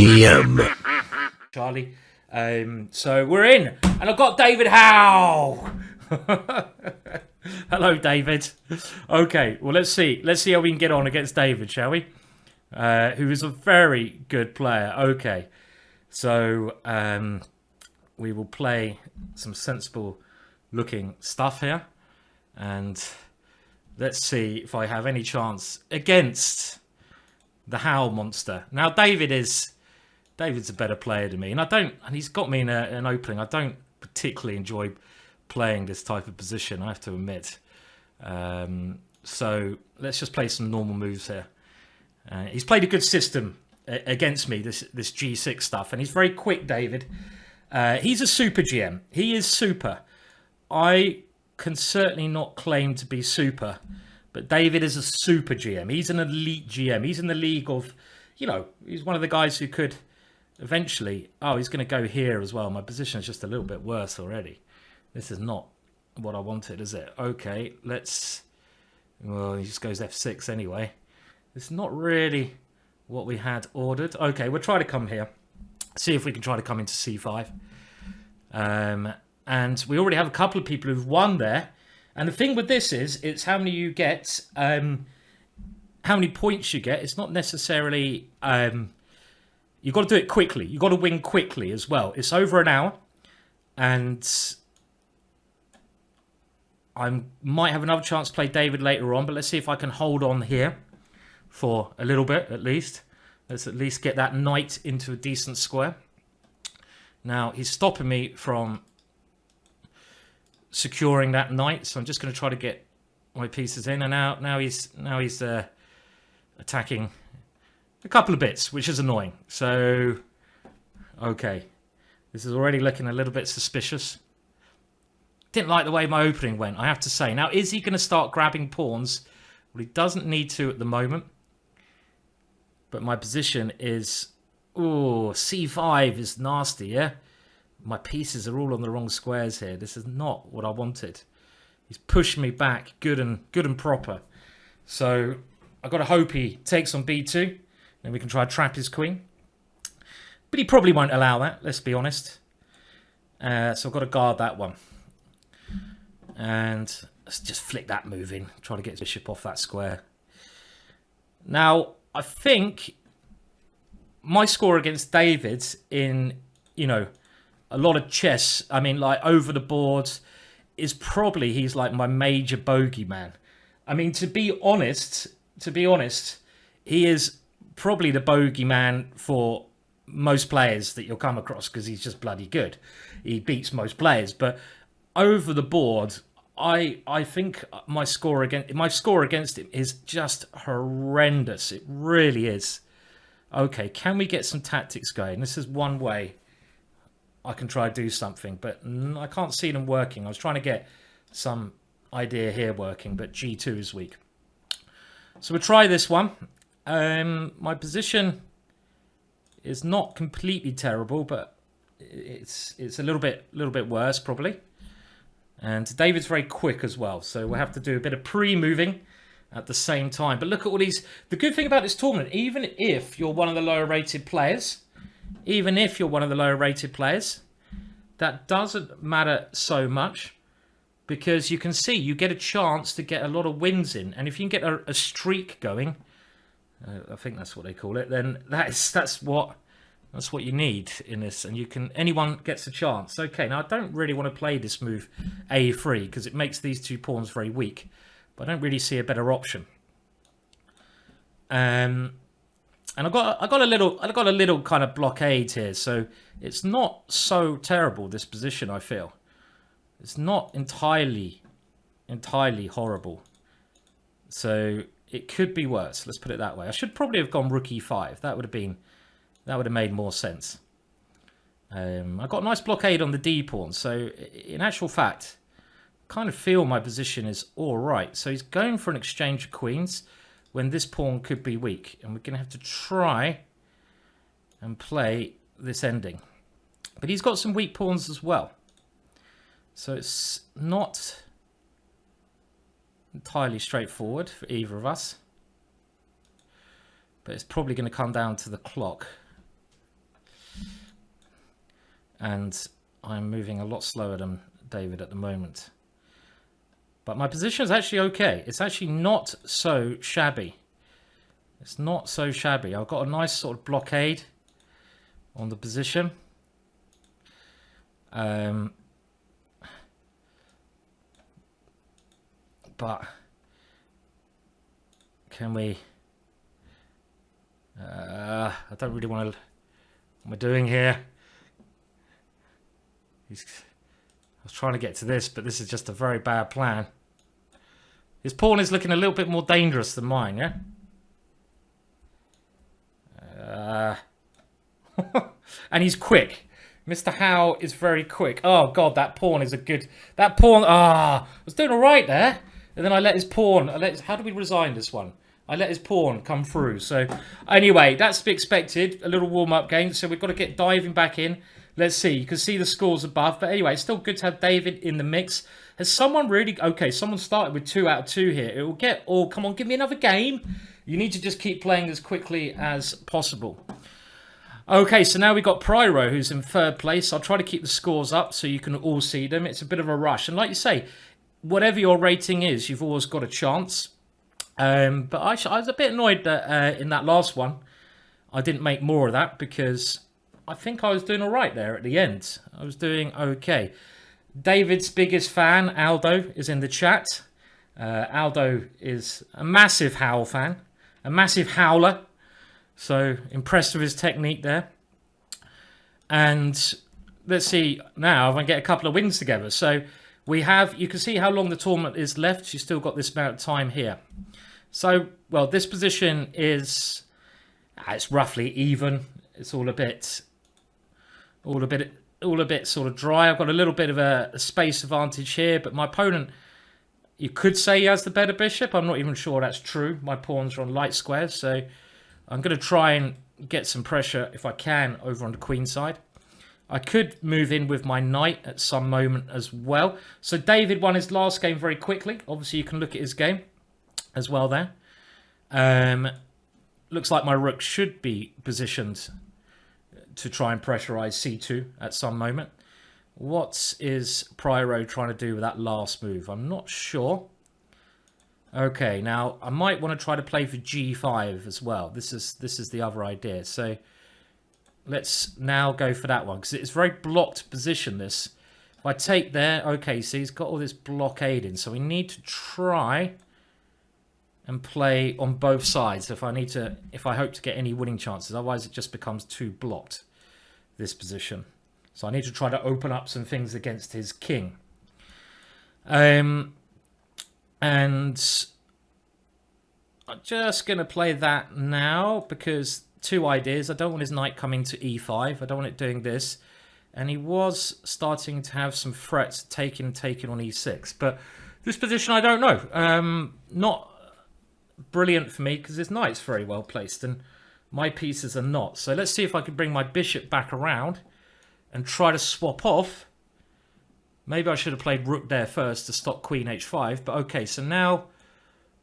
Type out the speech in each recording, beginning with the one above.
GingerGM. Charlie. So we're in, and I've got David Howe. Hello, David. Okay, well let's see how we can get on against David, shall we? Who is a very good player. Okay, so we will play some sensible looking stuff here, and let's see if I have any chance against the Howe monster. Now David's a better player than me, and he's got me in an opening. I don't particularly enjoy playing this type of position, I have to admit. So let's just play some normal moves here. He's played a good system against me, this G6 stuff, and he's very quick, David. He's a super GM. He is super. I can certainly not claim to be super, but David is a super GM. He's an elite GM. He's in the league of, he's one of the guys who could eventually... Oh, he's going to go here as well. My position is just a little bit worse already. This is not what I wanted, is it? Okay, well, he just goes F6 anyway. It's not really what we had ordered. Okay, we'll try to come here. See if we can try to come into C5. And we already have a couple of people who've won there. And the thing with this is, it's how many you get, how many points you get. It's not necessarily... you've got to do it quickly. You've got to win quickly as well. It's over an hour. And I might have another chance to play David later on. But let's see if I can hold on here for a little bit at least. Let's at least get that knight into a decent square. Now, he's stopping me from securing that knight. So I'm just going to try to get my pieces in. And now he's attacking a couple of bits, which is annoying. So, okay. This is already looking a little bit suspicious. Didn't like the way my opening went, I have to say. Now, is he going to start grabbing pawns? Well, he doesn't need to at the moment. But my position is... Oh, C5 is nasty, yeah? My pieces are all on the wrong squares here. This is not what I wanted. He's pushed me back good and proper. So, I've got to hope he takes on B2. Then we can try to trap his queen. But he probably won't allow that, let's be honest. So I've got to guard that one. And let's just flick that move in. Try to get his bishop off that square. Now, I think my score against David's in, a lot of chess, I mean, like over the board, is probably, he's like my major bogeyman. I mean, to be honest, he is probably the bogeyman for most players that you'll come across because he's just bloody good. He beats most players, but over the board, I think my score against him is just horrendous. It really is. Okay, can we get some tactics going? This is one way I can try to do something, but I can't see them working. I was trying to get some idea here working, but G2 is weak. So we'll try this one. My position is not completely terrible, but it's a little bit worse probably. And David's very quick as well, so we'll have to do a bit of pre-moving at the same time. But look at all these... The good thing about this tournament, even if you're one of the lower rated players, that doesn't matter so much, because you can see you get a chance to get a lot of wins in. And if you can get a streak going, I think that's what they call it, then that's what you need in this, and anyone gets a chance. Okay, now I don't really want to play this move A3 because it makes these two pawns very weak, but I don't really see a better option. And I got a little kind of blockade here, so it's not so terrible, this position. I feel it's not entirely horrible, so it could be worse. Let's put it that way. I should probably have gone rook e5. That would have made more sense. I got a nice blockade on the D pawn. So in actual fact, I kind of feel my position is all right. So he's going for an exchange of queens when this pawn could be weak. And we're going to have to try and play this ending. But he's got some weak pawns as well. So it's not entirely straightforward for either of us. But it's probably going to come down to the clock. and I'm moving a lot slower than David at the moment. But my position is actually okay. It's actually not so shabby. It's not so shabby. I've got a nice sort of blockade on the position. But can we... I don't really want to... What am I doing here? I was trying to get to this, but this is just a very bad plan. His pawn is looking a little bit more dangerous than mine, yeah? And he's quick. Mr. Howe is very quick. Oh, God, that pawn is a good... That pawn... I was doing all right there. And then I let his pawn... How do we resign this one? I let his pawn come through. So, anyway, that's to be expected. A little warm-up game. So, we've got to get diving back in. Let's see. You can see the scores above. But anyway, it's still good to have David in the mix. Has someone really... Okay, someone started with 2 out of 2 here. It will get... Oh, come on, give me another game. You need to just keep playing as quickly as possible. Okay, so now we've got Pryro, who's in 3rd place. I'll try to keep the scores up so you can all see them. It's a bit of a rush. And like you say, whatever your rating is, you've always got a chance. But I was a bit annoyed that in that last one, I didn't make more of that because I think I was doing all right there at the end. I was doing okay. David's biggest fan, Aldo, is in the chat. Aldo is a massive Howl fan, a massive howler. So impressed with his technique there. And let's see now if I can get a couple of wins together. So we have, you can see how long the tournament is left. You've still got this amount of time here. So, well, this position is, it's roughly even. It's all a bit sort of dry. I've got a little bit of a space advantage here, but my opponent, you could say he has the better bishop. I'm not even sure that's true. My pawns are on light squares, so I'm going to try and get some pressure, if I can, over on the queen side. I could move in with my knight at some moment as well. So David won his last game very quickly. Obviously, you can look at his game as well there. Looks like my rook should be positioned to try and pressurize c2 at some moment. What is Pryro trying to do with that last move? I'm not sure. Okay, now I might want to try to play for g5 as well. This is the other idea. So let's now go for that one because it's very blocked position. This, if I take there, okay, so he's got all this blockade in. So we need to try and play on both sides if I hope to get any winning chances. Otherwise, it just becomes too blocked, this position. So I need to try to open up some things against his king. And I'm just going to play that now because 2 ideas. I don't want his knight coming to e5. I don't want it doing this. And he was starting to have some threats taking on e6. But this position, I don't know. Not brilliant for me because his knight's very well placed and my pieces are not. So let's see if I can bring my bishop back around and try to swap off. Maybe I should have played rook there first to stop queen h5. But okay, so now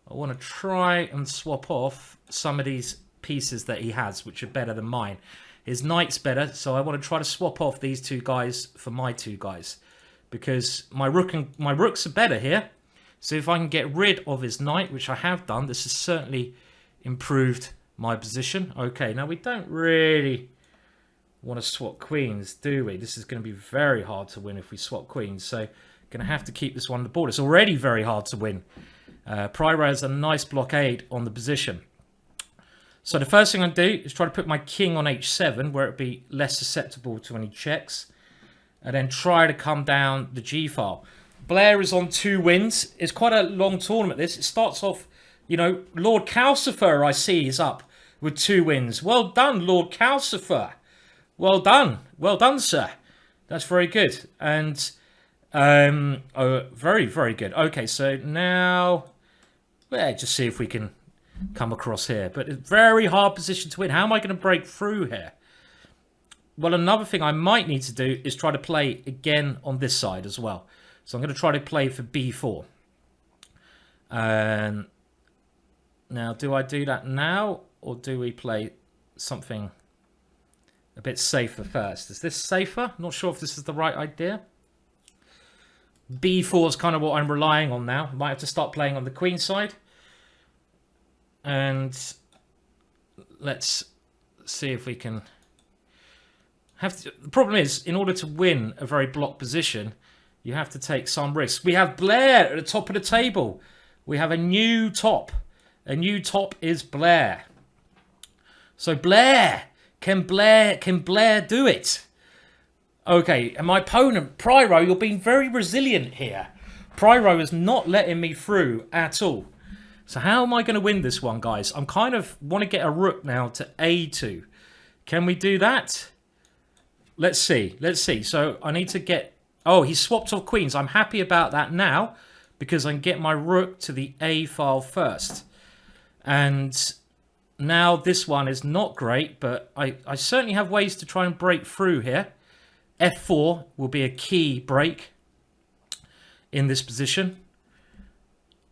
I want to try and swap off some of these pieces that he has, which are better than mine. His knight's better, so I want to try to swap off these 2 guys for my 2 guys. Because my rooks are better here. So if I can get rid of his knight, which I have done, this has certainly improved my position. Okay, now we don't really want to swap queens, do we? This is going to be very hard to win if we swap queens. So going to have to keep this one on the board. It's already very hard to win. Pryro has a nice blockade on the position. So the first thing I do is try to put my king on h7, where it'd be less susceptible to any checks. And then try to come down the g-file. Blair is on 2 wins. It's quite a long tournament, this. It starts off, you know, Lord Calcifer, I see, is up with 2 wins. Well done, Lord Calcifer. Well done. Well done, sir. That's very good. And, very, very good. Okay, so now, just see if we can come across here. But it's a very hard position to win. How am I going to break through here? Well, another thing I might need to do is try to play again on this side as well. So I'm going to try to play for b4. Now, do I do that now? Or do we play something a bit safer first. Is this safer? Not sure if this is the right idea. B4 is kind of what I'm relying on now. Might have to start playing on the queen side. And let's see if we can have to, the problem is, in order to win a very blocked position, you have to take some risks. We have Blair at the top of the table. We have a new top. A new top is Blair. So Blair, can Blair do it? Okay, and my opponent, Pryro, you're being very resilient here. Pryro is not letting me through at all. So how am I going to win this one, guys? I'm kind of want to get a rook now to A2. Can we do that? Let's see. Let's see. So I need to get... Oh, he swapped off queens. I'm happy about that now because I can get my rook to the A file first. And now this one is not great, but I certainly have ways to try and break through here. F4 will be a key break in this position.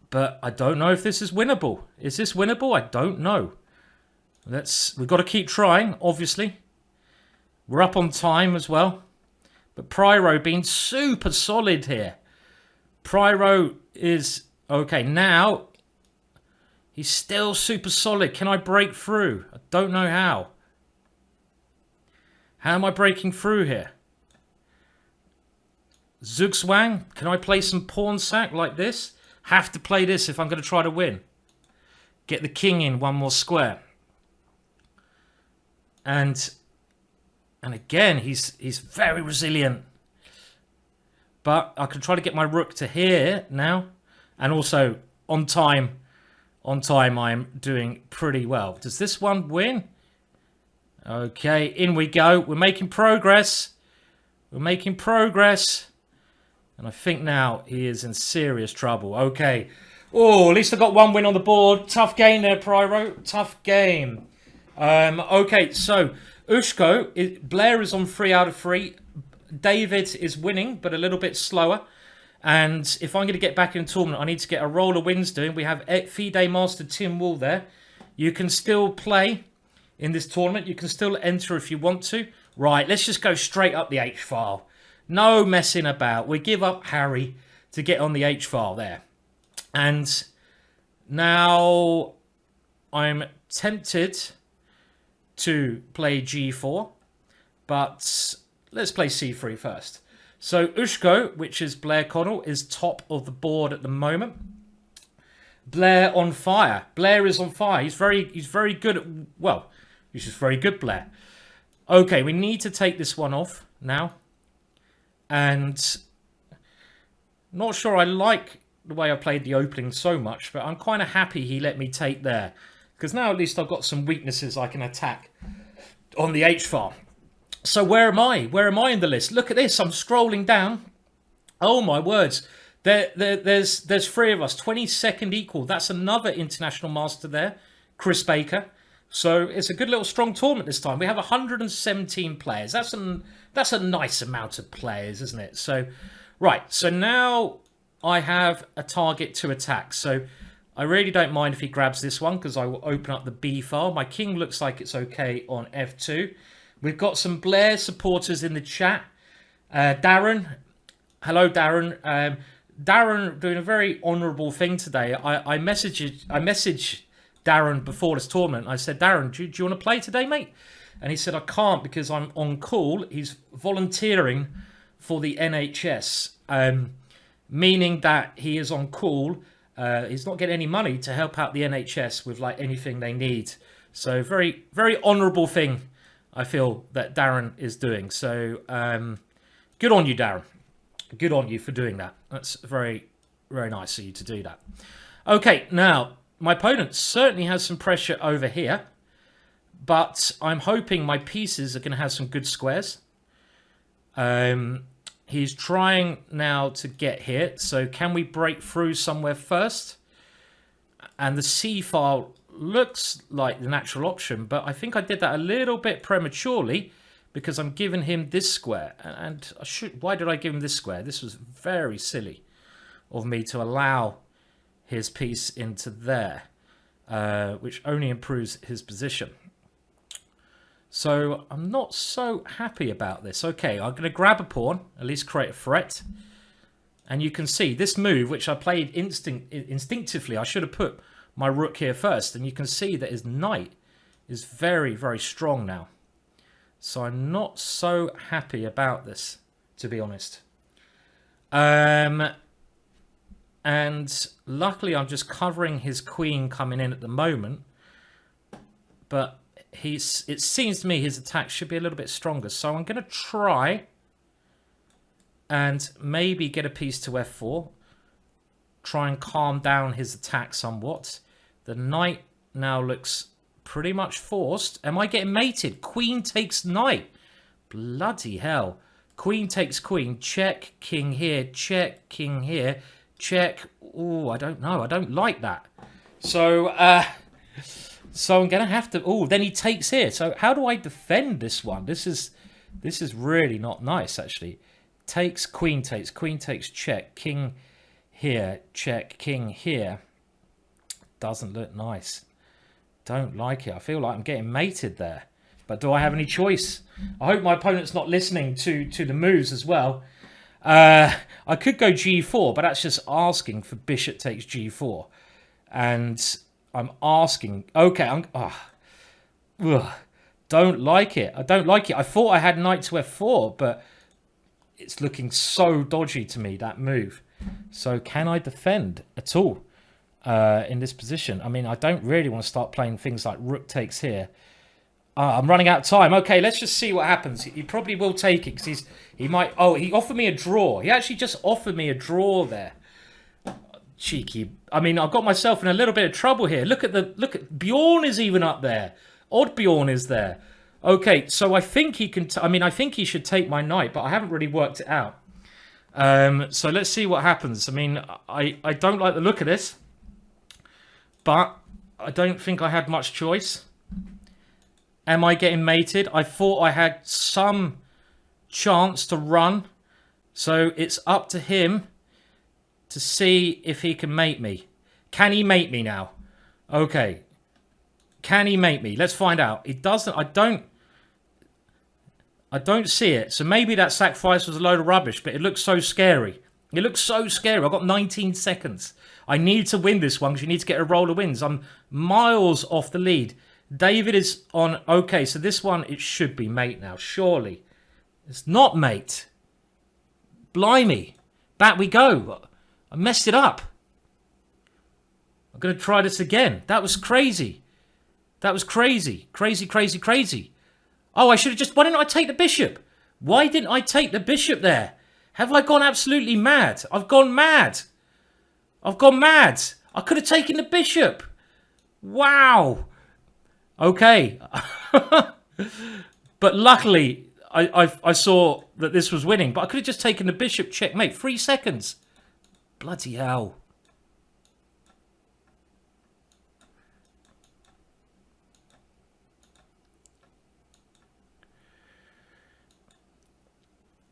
But I don't know if this is winnable. Is this winnable? I don't know. We've got to keep trying, obviously. We're up on time as well. But Pryro being super solid here. Pryro is... Okay, now he's still super solid. Can I break through? I don't know how. How am I breaking through here? Zugzwang, can I play some pawn sack like this? Have to play this if I'm going to try to win. Get the king in one more square. And again, he's very resilient. But I can try to get my rook to here now. And also, on time I'm doing pretty well. Does this one win? Okay, in we go. We're making progress. We're making progress. And I think now he is in serious trouble. Okay. Oh, at least I got one win on the board. Tough game there, Pryro. Tough game. Okay, so Ushko, Blair is on 3 out of 3. David is winning, but a little bit slower. And if I'm going to get back in the tournament, I need to get a roll of wins doing. We have FIDE Master Tim Wall there. You can still play in this tournament. You can still enter if you want to. Right, let's just go straight up the H file. No messing about. We give up Harry to get on the H file there. And now I'm tempted to play G4. But let's play C3 first. So Ushko, which is Blair Connell, is top of the board at the moment. Blair on fire. Blair is on fire. He's very good at... Well, he's just very good, Blair. Okay, we need to take this one off now. And not sure I like the way I played the opening so much, but I'm kind of happy he let me take there. Because now at least I've got some weaknesses I can attack on the H file. So where am I? Where am I in the list? Look at this. I'm scrolling down. Oh my words. There's 3 of us. 22nd equal. That's another international master there. Chris Baker. So it's a good little strong tournament this time. We have 117 players. That's a nice amount of players, isn't it? So, right. So now I have a target to attack. So I really don't mind if he grabs this one because I will open up the B file. My king looks like it's okay on F2. We've got some Blair supporters in the chat. Darren. Hello, Darren. Darren doing a very honourable thing today. I messaged Darren before this tournament. I said, Darren, do you want to play today, mate? And he said, I can't because I'm on call. He's volunteering for the NHS, meaning that he is on call. He's not getting any money to help out the NHS with like anything they need. So very, very honourable thing I feel that Darren is doing. So good on you, Darren. Good on you for doing that. That's very, very nice of you to do that. Okay, now, my opponent certainly has some pressure over here, but I'm hoping my pieces are going to have some good squares. He's trying now to get here, so can we break through somewhere first? And the C file looks like the natural option, but I think I did that a little bit prematurely because I'm giving him this square. And why did I give him this square? This was very silly of me to allow his piece into there, which only improves his position. So I'm not so happy about this. Okay, I'm going to grab a pawn, at least create a threat. And you can see this move, which I played instinctively. I should have put my rook here first. And you can see that his knight is very, very strong now. So I'm not so happy about this, to be honest. And luckily I'm just covering his queen coming in at the moment. But it seems to me his attack should be a little bit stronger. So I'm going to try and maybe get a piece to f4. Try and calm down his attack somewhat. The knight now looks pretty much forced. Am I getting mated? Queen takes knight. Bloody hell. Queen takes queen. Check, king here. Check, king here. Check. Oh, I don't know. I don't like that. So, so I'm going to have to... Oh, then he takes here. So how do I defend this one? This is really not nice, actually. Takes, queen takes, check. King here, check, king here. Doesn't look nice. Don't like it. I feel like I'm getting mated there. But do I have any choice? I hope my opponent's not listening to the moves as well. I could go g4, but that's just asking for bishop takes g4. And I'm asking... Okay, don't like it. I don't like it. I thought I had knight to f4, but it's looking so dodgy to me, that move. So can I defend at all in this position? I mean, I don't really want to start playing things like rook takes here. I'm running out of time. Okay, let's just see what happens. He probably will take it because he might... Oh, he offered me a draw. He actually just offered me a draw there. Cheeky. I mean, I've got myself in a little bit of trouble here. Look at Bjorn is even up there. Odd Bjorn is there. Okay, so I think he can... I think he should take my knight, but I haven't really worked it out. So let's see what happens. I mean, I don't like the look of this, but I don't think I had much choice. Am I getting mated? I thought I had some chance to run. So it's up to him to see if he can mate me. Can he mate me now? Okay. Can he mate me? Let's find out. He doesn't. I don't see it. So maybe that sacrifice was a load of rubbish, but it looks so scary. It looks so scary. I've got 19 seconds. I need to win this one because you need to get a roll of wins. I'm miles off the lead. David is on... Okay, so this one, it should be mate now, surely. It's not mate. Blimey. Back we go. I messed it up. I'm going to try this again. That was crazy. That was crazy. Crazy, crazy, crazy. Oh, I should have just... Why didn't I take the bishop? Why didn't I take the bishop there? Have I gone absolutely mad? I've gone mad. I've gone mad. I could have taken the bishop. Wow. Okay. But luckily, I saw that this was winning. But I could have just taken the bishop checkmate. 3 seconds. Bloody hell.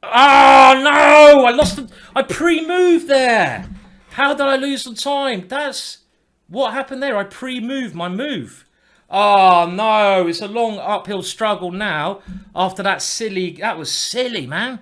Oh, no! I lost the... I pre-moved there. How did I lose the time? That's... What happened there? I pre-moved my move. Oh, no. It's a long uphill struggle now after that silly... That was silly, man.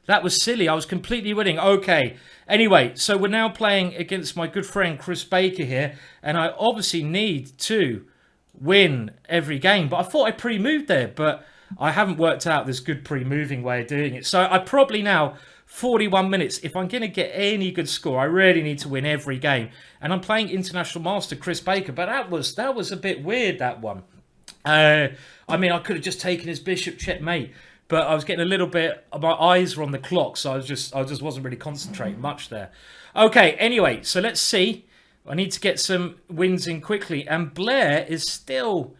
That was silly. I was completely winning. Okay. Anyway, so we're now playing against my good friend Chris Baker here. And I obviously need to win every game. But I thought I pre-moved there. But I haven't worked out this good pre-moving way of doing it. So I probably now... 41 minutes. If I'm going to get any good score, I really need to win every game. And I'm playing International Master Chris Baker, but that was a bit weird, that one. I mean, I could have just taken his bishop checkmate, but I was getting a little bit... My eyes were on the clock, so I just wasn't really concentrating much there. Okay, anyway, so let's see. I need to get some wins in quickly. And Blair is still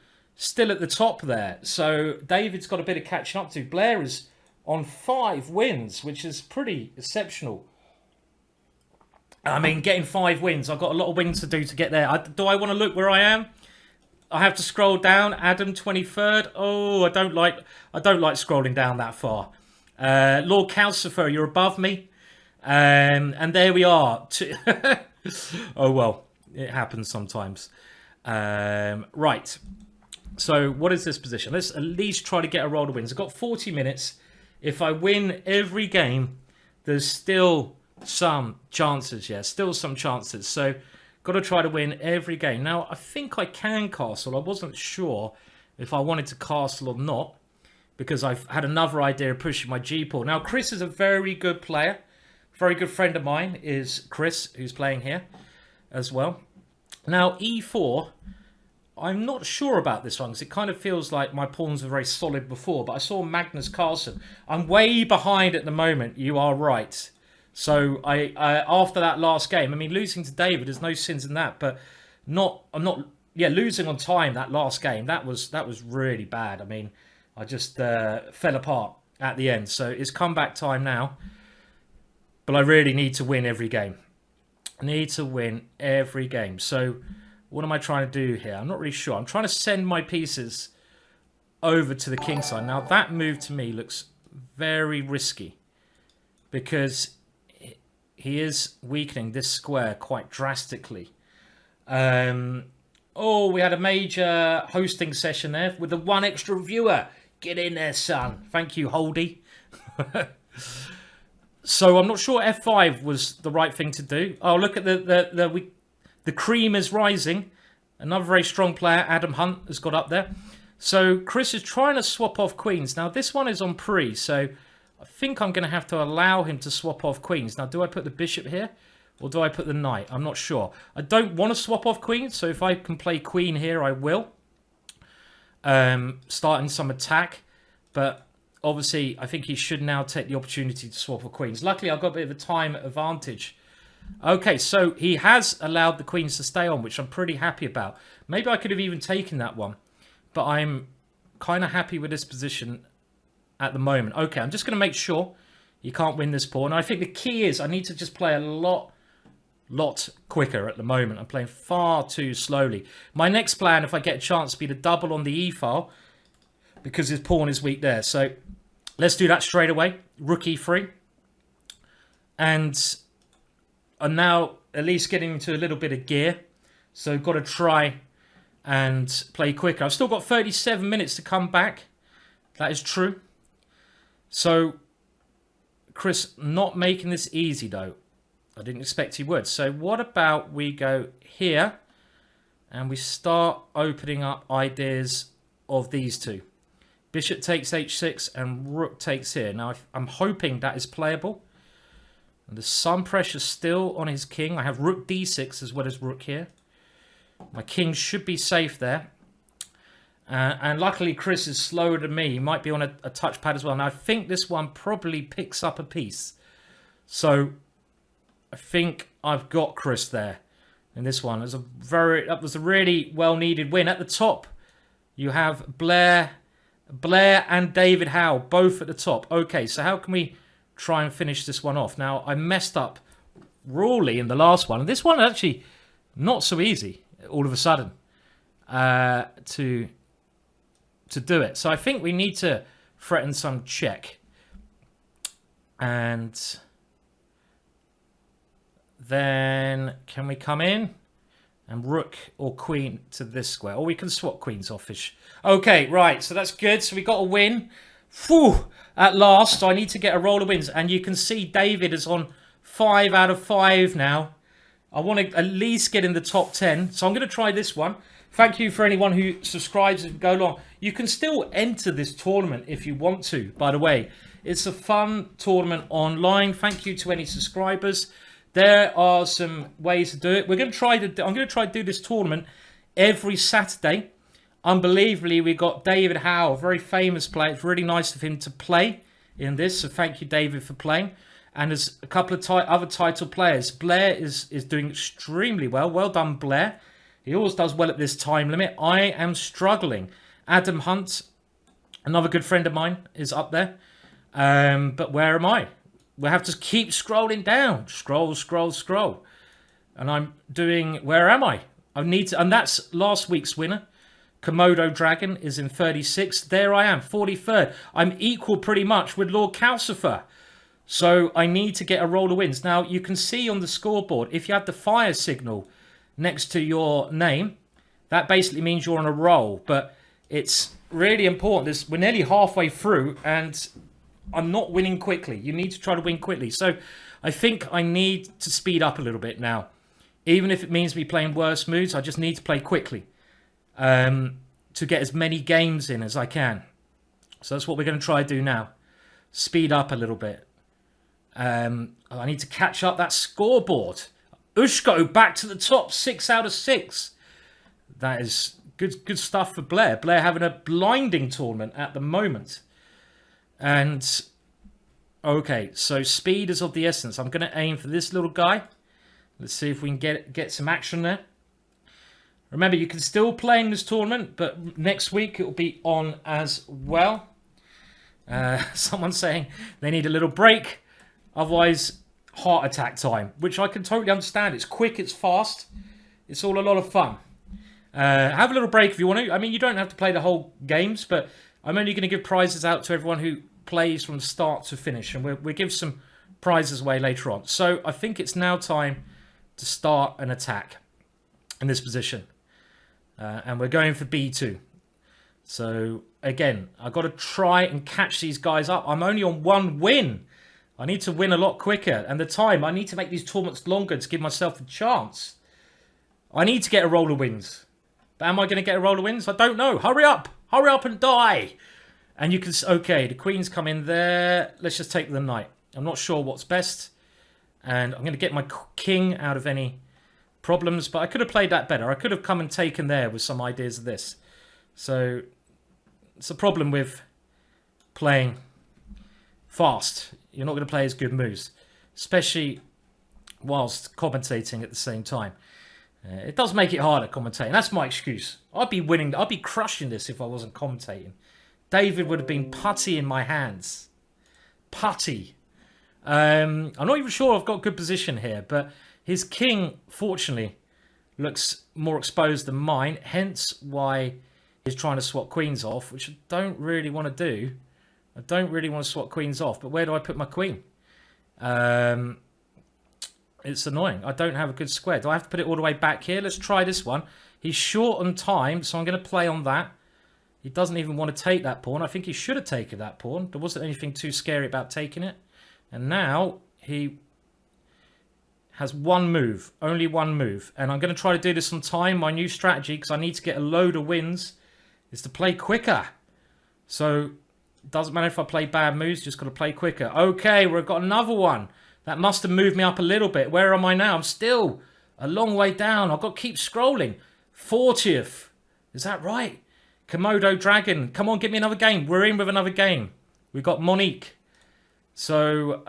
at the top there. So David's got a bit of catching up to. Blair is on 5 wins, which is pretty exceptional. I mean, getting 5 wins. I've got a lot of wins to do to get there. Do I want to look where I am? I have to scroll down. Adam 23rd. Oh, I don't like scrolling down that far. Lord Calcifer, you're above me. And there we are. Oh, well, it happens sometimes. Right. So what is this position? Let's at least try to get a roll of wins. I've got 40 minutes. If I win every game, there's still some chances. Yeah, still some chances. So got to try to win every game. Now, I think I can castle. I wasn't sure if I wanted to castle or not, because I've had another idea of pushing my G-Paw. Now, Chris is a very good player. Very good friend of mine is Chris, who's playing here as well. Now, E4, I'm not sure about this one, because it kind of feels like my pawns were very solid before, but I saw Magnus Carlsen. I'm way behind at the moment, you are right. So, I after that last game, I mean, losing to David, there's no sins in that, but losing on time that last game, that was really bad. I mean, I just fell apart at the end. So it's comeback time now. But I really need to win every game. I need to win every game. So what am I trying to do here? I'm not really sure. I'm trying to send my pieces over to the king side. Now that move to me looks very risky, because he is weakening this square quite drastically. Oh, we had a major hosting session there with the one extra viewer. Get in there, son. Thank you, Holdy. So I'm not sure F5 was the right thing to do. Oh, look at the cream is rising. Another very strong player, Adam Hunt, has got up there. So Chris is trying to swap off queens. Now this one is on pre, so I think I'm going to have to allow him to swap off queens. Now, do I put the bishop here, or do I put the knight? I'm not sure. I don't want to swap off queens, so if I can play queen here, I will. Starting some attack, but obviously I think he should now take the opportunity to swap for queens. Luckily, I've got a bit of a time advantage. Okay, so he has allowed the queens to stay on, which I'm pretty happy about. Maybe I could have even taken that one, but I'm kind of happy with this position at the moment. Okay, I'm just going to make sure you can't win this pawn. And I think the key is I need to just play a lot quicker at the moment. I'm playing far too slowly. My next plan, if I get a chance, would be to double on the E file, because his pawn is weak there. So let's do that straight away. Rook E3. And I'm now at least getting into a little bit of gear. So got to try and play quicker. I've still got 37 minutes to come back. That is true. So Chris not making this easy, though. I didn't expect he would. So what about we go here and we start opening up ideas of these two. Bishop takes h6 and rook takes here. Now I'm hoping that is playable. And there's some pressure still on his king. I have rook d6 as well as rook here. My king should be safe there. And luckily Chris is slower than me. He might be on a touchpad as well. Now I think this one probably picks up a piece. So I think I've got Chris there in this one. That was a really well needed win. At the top, you have Blair and David Howe both at the top. Okay, so how can we try and finish this one off? Now I messed up royally in the last one, and this one actually not so easy all of a sudden to do it. So I think we need to threaten some check, and then can we come in and rook or queen to this square, or we can swap queens offish. Okay, right, so that's good. So we got a win. Phew, at last. So I need to get a roll of wins, and you can see David is on 5 out of 5 now. I want to at least get in the top 10, so I'm going to try this one. Thank you for anyone who subscribes and go along. You can still enter this tournament if you want to, by the way. It's a fun tournament online. Thank you to any subscribers. There are some ways to do it. I'm going to try to do this tournament every Saturday. Unbelievably, we got David Howe, a very famous player. It's really nice of him to play in this. So thank you, David, for playing. And there's a couple of other title players. Blair is doing extremely well. Well done, Blair. He always does well at this time limit. I am struggling. Adam Hunt, another good friend of mine, is up there. But where am I? We'll have to keep scrolling down. Scroll, scroll, scroll. And I'm doing... Where am I? I need to... And that's last week's winner. Komodo Dragon is in 36th. There I am, 43rd. I'm equal pretty much with Lord Calcifer. So I need to get a roll of wins. Now, you can see on the scoreboard, if you have the fire signal next to your name, that basically means you're on a roll. But It's really important. We're nearly halfway through, and I'm not winning quickly. You need to try to win quickly. So I think I need to speed up a little bit now. Even if it means me playing worse moves, I just need to play quickly to get as many games in as I can. So that's what we're going to try to do now. Speed up a little bit. I need to catch up that scoreboard. Ushko back to the top, 6 out of 6. That is good stuff for Blair. Blair having a blinding tournament at the moment. And, okay, so speed is of the essence. I'm going to aim for this little guy. Let's see if we can get some action there. Remember, you can still play in this tournament, but next week it will be on as well. Someone's saying they need a little break. Otherwise, heart attack time, which I can totally understand. It's quick, it's fast. It's all a lot of fun. Have a little break if you want to. I mean, you don't have to play the whole games, but I'm only going to give prizes out to everyone who plays from start to finish. And we'll give some prizes away later on. So I think it's now time to start an attack in this position. And we're going for B2. So, again, I've got to try and catch these guys up. I'm only on 1 win. I need to win a lot quicker. And the time, I need to make these tournaments longer to give myself a chance. I need to get a roll of wins. But am I going to get a roll of wins? I don't know. Hurry up. Hurry up and die. And you can... Okay, the queen's come in there. Let's just take the knight. I'm not sure what's best. And I'm going to get my king out of any problems. But I could have played that better. I could have come and taken there with some ideas of this. So it's a problem with playing fast. You're not going to play as good moves, especially whilst commentating at the same time. It does make it harder commentating. That's my excuse. I'd be winning. I'd be crushing this if I wasn't commentating. David would have been putty in my hands. Putty. I'm not even sure I've got good position here, but his king, fortunately, looks more exposed than mine. Hence why he's trying to swap queens off, which I don't really want to do. I don't really want to swap queens off, but where do I put my queen? It's annoying. I don't have a good square. Do I have to put it all the way back here? Let's try this one. He's short on time, so I'm going to play on that. He doesn't even want to take that pawn. I think he should have taken that pawn. There wasn't anything too scary about taking it. And now he has 1 move. Only 1 move. And I'm going to try to do this on time. My new strategy, because I need to get a load of wins, is to play quicker. So... doesn't matter if I play bad moves, just got to play quicker. Okay, we've got another one. That must have moved me up a little bit. Where am I now? I'm still a long way down. I've got to keep scrolling. 40th. Is that right? Komodo Dragon. Come on, give me another game. We're in with another game. We've got Monique. So,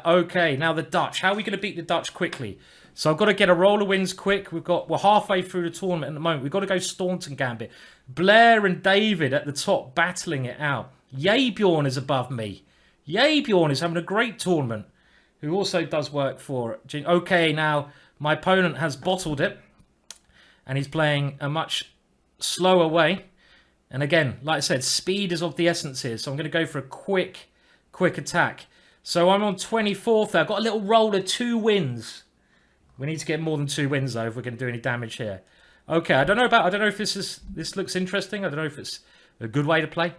okay, now the Dutch. How are we going to beat the Dutch quickly? So I've got to get a roll of wins quick. We're halfway through the tournament at the moment. We've got to go Staunton Gambit. Blair and David at the top battling it out. Yaybjorn is above me. Yaybjorn is having a great tournament. Who also does work for... Okay, now my opponent has bottled it. And he's playing a much slower way. And again, like I said, speed is of the essence here. So I'm going to go for a quick attack. So I'm on 24th there. I've got a little roll of 2 wins. We need to get more than 2 wins though if we're going to do any damage here. Okay, I don't know if this looks interesting. I don't know if it's a good way to play.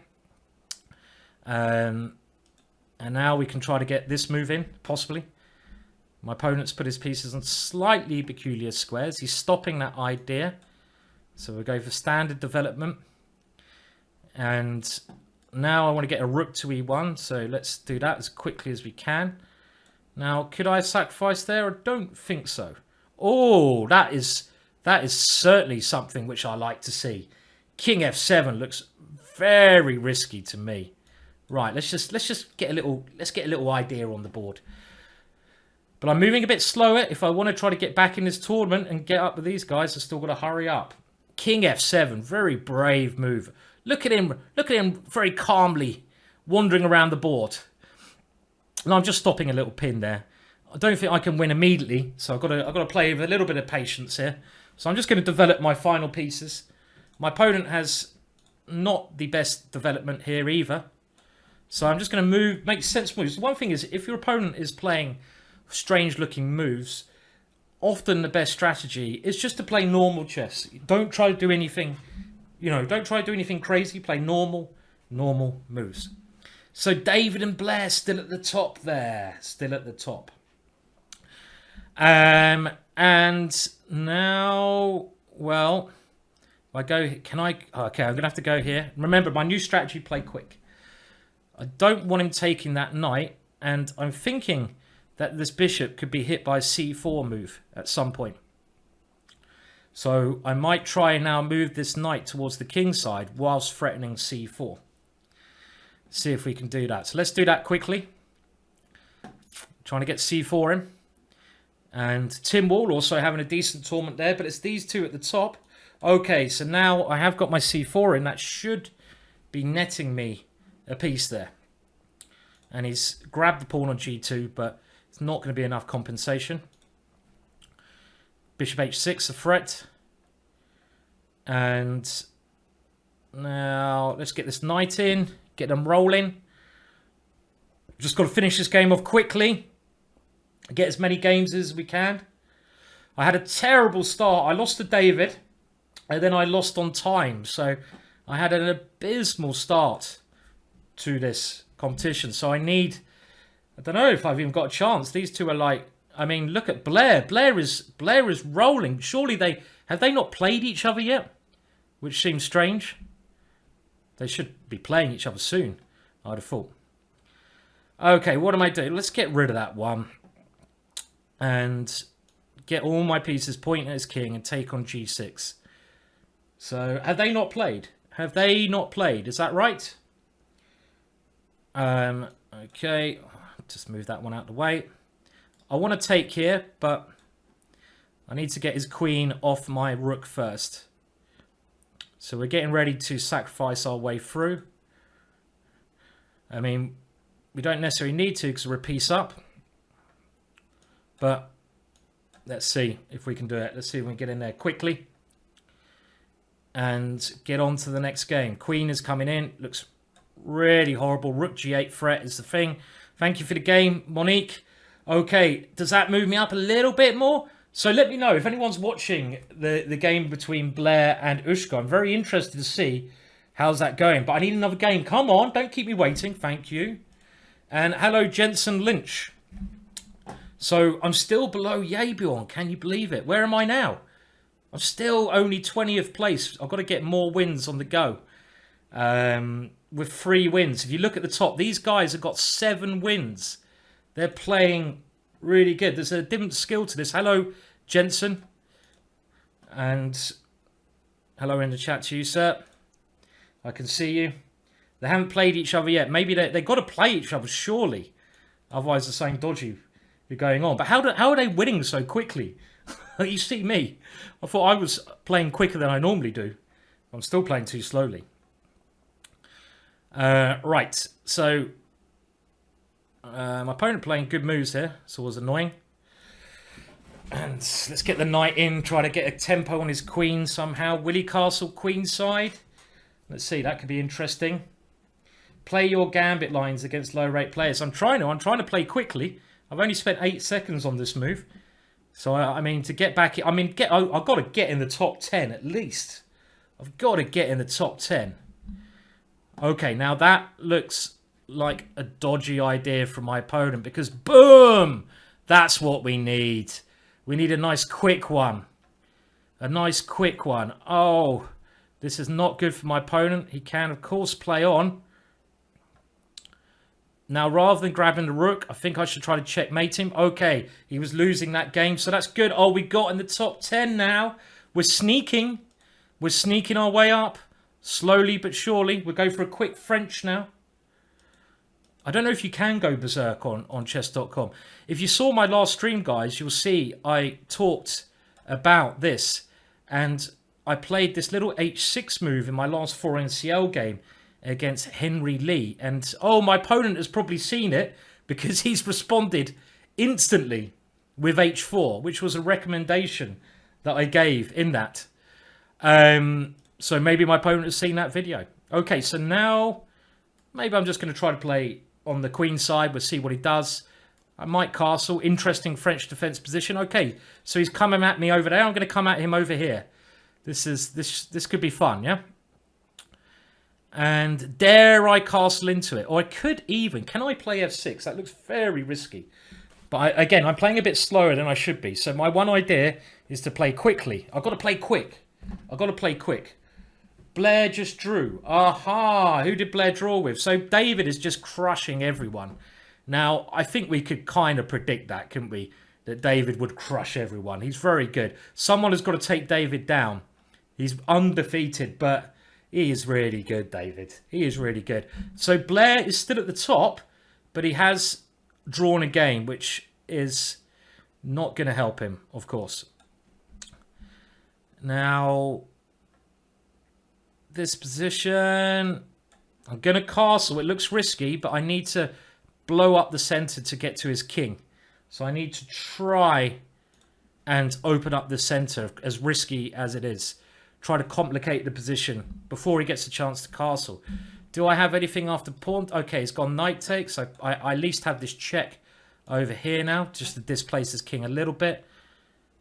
And now we can try to get this move in, possibly. My opponent's put his pieces on slightly peculiar squares. He's stopping that idea. So we'll go for standard development. And now I want to get a rook to e1. So let's do that as quickly as we can. Now, could I sacrifice there? I don't think so. Oh, that is certainly something which I like to see. King f7 looks very risky to me. Right, let's just get a little idea on the board. But I'm moving a bit slower. If I want to try to get back in this tournament and get up with these guys, I've still got to hurry up. King f7, very brave move. Look at him very calmly wandering around the board. And I'm just stopping a little pin there. I don't think I can win immediately, so I've got to play with a little bit of patience here. So I'm just going to develop my final pieces. My opponent has not the best development here either. So I'm just going to make sense moves. One thing is, if your opponent is playing strange-looking moves, often the best strategy is just to play normal chess. Don't try to do anything You know, don't try to do anything crazy. Play normal moves. So David and Blair still at the top there. Still at the top. And now, well, if I go, can I? Okay, I'm going to have to go here. Remember, my new strategy, play quick. I don't want him taking that knight. And I'm thinking that this bishop could be hit by a c4 move at some point. So I might try and now move this knight towards the king side whilst threatening c4. See if we can do that. So let's do that quickly. Trying to get c4 in. And Tim Wall also having a decent tournament there, but it's these two at the top. Okay, so now I have got my c4 in. That should be netting me a piece there. And he's grabbed the pawn on g2, but it's not going to be enough compensation. Bishop h6, a threat. And now let's get this knight in. Get them rolling. Just got to finish this game off quickly. Get as many games as we can. I had a terrible start. I lost to David. And then I lost on time. So I had an abysmal start to this competition. So I don't know if I've even got a chance. These two are like, I mean, look at Blair. Blair is rolling. Surely have they not played each other yet? Which seems strange. They should be playing each other soon, I'd have thought. Okay, what am I doing? Let's get rid of that one. And get all my pieces pointing as king and take on g6. So, have they not played? Have they not played? Is that right? Okay, just move that one out of the way. I want to take here, but I need to get his queen off my rook first. So we're getting ready to sacrifice our way through. I mean, we don't necessarily need to because we're a piece up. But let's see if we can do it. Let's see if we can get in there quickly. And get on to the next game. Queen is coming in. Looks really horrible. Rook g8 threat is the thing. Thank you for the game, Monique. Okay, does that move me up a little bit more? So let me know if anyone's watching the game between Blair and Ushka. I'm very interested to see how's that going. But I need another game. Come on, don't keep me waiting. Thank you. And hello, Jensen Lynch. So I'm still below Yabjorn. Can you believe it? Where am I now? I'm still only 20th place. I've got to get more wins on the go. With 3 wins. If you look at the top, these guys have got 7 wins. They're playing really good. There's a different skill to this. Hello, Jensen. And hello in the chat to you, sir. I can see you. They haven't played each other yet. Maybe they've got to play each other, surely. Otherwise, there's something dodgy going on. But how are they winning so quickly? You see me. I thought I was playing quicker than I normally do. I'm still playing too slowly. Right. So, my opponent playing good moves here. It's always annoying. And let's get the knight in. Try to get a tempo on his queen somehow. Willie Castle, queenside. Let's see. That could be interesting. Play your gambit lines against low rate players. I'm trying to play quickly. I've only spent 8 seconds on this move. So, I mean, to get back... I mean, I've got to get in the top 10 at least. I've got to get in the top 10. Okay, now that looks like a dodgy idea from my opponent because, boom! That's what we need. We need a nice quick one. A nice quick one. Oh, this is not good for my opponent. He can, of course, play on. Now, rather than grabbing the rook, I think I should try to checkmate him. Okay, he was losing that game, so that's good. Oh, we got in the top 10 now. We're sneaking. We're sneaking our way up. Slowly but surely. We'll go for a quick French now. I don't know if you can go berserk on chess.com. If you saw my last stream, guys, you'll see I talked about this. And I played this little h6 move in my last 4 NCL game against Henry Lee. And, oh, my opponent has probably seen it because he's responded instantly with h4, which was a recommendation that I gave in that. So maybe my opponent has seen that video. Okay, so now maybe I'm just going to try to play on the queen side. We'll see what he does. I might castle. Interesting French defense position. Okay, so he's coming at me over there. I'm going to come at him over here. This could be fun, yeah? And dare I castle into it? Or I could even... Can I play f6? That looks very risky. But again, I'm playing a bit slower than I should be. So my one idea is to play quickly. I've got to play quick. I've got to play quick. Blair just drew. Aha! Who did Blair draw with? So David is just crushing everyone. Now, I think we could kind of predict that, couldn't we? That David would crush everyone. He's very good. Someone has got to take David down. He's undefeated, but he is really good, David. He is really good. So Blair is still at the top, but he has drawn a game, which is not going to help him, of course. Now, this position, I'm going to castle. It looks risky, but I need to blow up the center to get to his king. So I need to try and open up the center, as risky as it is. Try to complicate the position before he gets a chance to castle. Do I have anything after pawn? Okay, he's gone knight takes. So I at least have this check over here now, just to displace his king a little bit.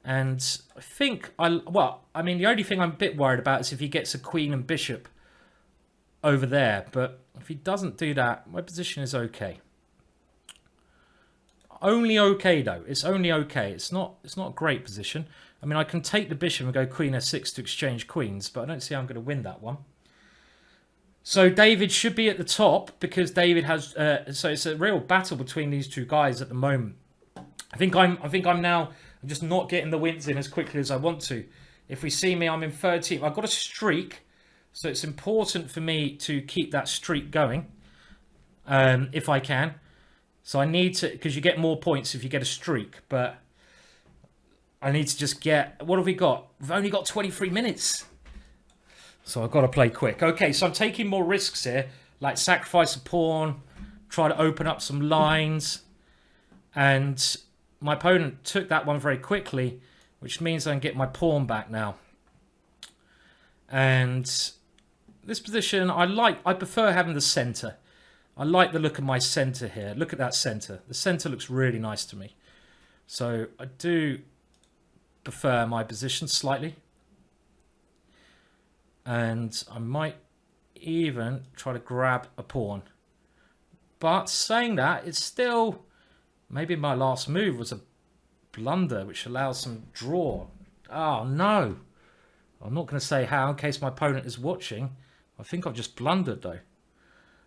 And I think, the only thing I'm a bit worried about is if he gets a queen and bishop over there. But if he doesn't do that, my position is okay. Only okay, though. It's only okay. It's not a great position. I mean, I can take the bishop and go queen f6 to exchange queens, but I don't see how I'm going to win that one. So David should be at the top because David has... so it's a real battle between these two guys at the moment. I think I'm now just not getting the wins in as quickly as I want to. If we see me, I'm in 13th. I've got a streak, so it's important for me to keep that streak going if I can. So I need to... Because you get more points if you get a streak, but... I need to just get... What have we got? We've only got 23 minutes. So I've got to play quick. Okay, so I'm taking more risks here. Like sacrifice a pawn. Try to open up some lines. And my opponent took that one very quickly. Which means I can get my pawn back now. And this position, I prefer having the centre. I like the look of my centre here. Look at that centre. The centre looks really nice to me. So I do... prefer my position slightly, and I might even try to grab a pawn, but saying that, it's still maybe my last move was a blunder which allows some draw. Oh no, I'm not going to say how in case my opponent is watching. I think I've just blundered though.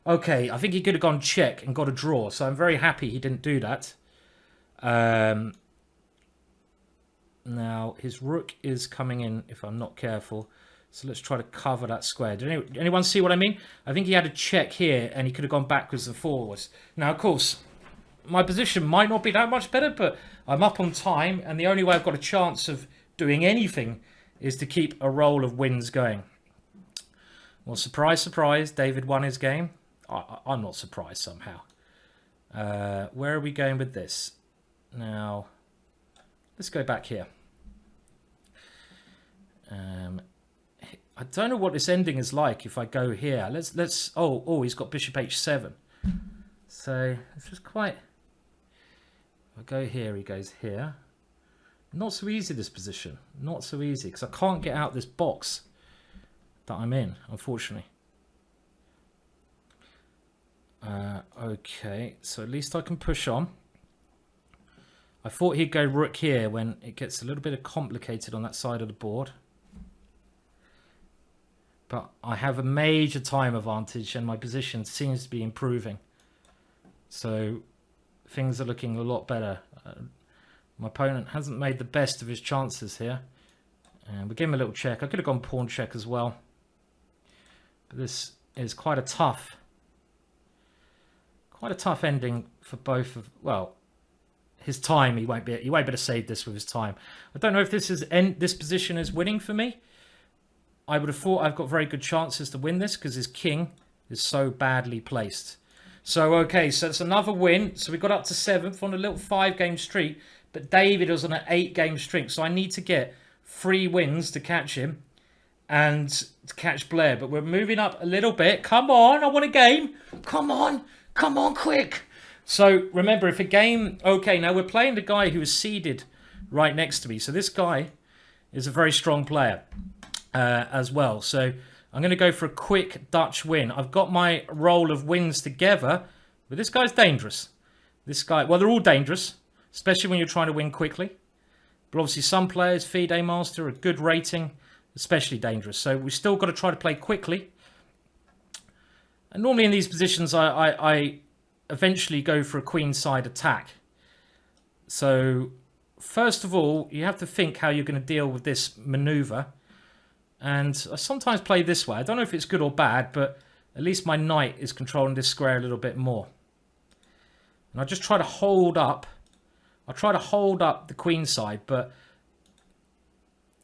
Okay, I think he could have gone check and got a draw, so I'm very happy he didn't do that. Now, his rook is coming in if I'm not careful. So let's try to cover that square. Did anyone see what I mean? I think he had a check here and he could have gone backwards and forwards. Now, of course, my position might not be that much better, but I'm up on time. And the only way I've got a chance of doing anything is to keep a roll of wins going. Well, surprise, surprise, David won his game. I'm not surprised somehow. Where are we going with this? Now... Let's go back here. I don't know what this ending is like if I go here. Let's. Oh, he's got bishop h7. So this is quite. If I go here, he goes here. Not so easy, this position. Not so easy because I can't get out this box that I'm in, unfortunately. Okay, so at least I can push on. I thought he'd go rook here when it gets a little bit complicated on that side of the board. But I have a major time advantage and my position seems to be improving. So things are looking a lot better. My opponent hasn't made the best of his chances here. And we give him a little check. I could have gone pawn check as well. But this is quite a tough ending for both of... Well... His time, he won't be able to save this with his time. I don't know if this position is winning for me. I would have thought I've got very good chances to win this because his king is so badly placed. So, okay, so it's another win. So we got up to 7th on a little 5-game streak. But David was on an 8-game streak. So I need to get 3 wins to catch him and to catch Blair. But we're moving up a little bit. Come on, I want a game. Come on, quick. So, remember, if a game... Okay, now we're playing the guy who is seeded right next to me. So this guy is a very strong player as well. So I'm going to go for a quick Dutch win. I've got my roll of wins together, but this guy's dangerous. This guy, well, they're all dangerous, especially when you're trying to win quickly. But obviously some players, FIDE Master, a good rating, especially dangerous. So we've still got to try to play quickly. And normally in these positions, I eventually go for a queenside attack. So first of all, you have to think how you're going to deal with this maneuver. And I sometimes play this way. I don't know if it's good or bad, but at least my knight is controlling this square a little bit more. And I just try to hold up. I'll try to hold up the queen side, but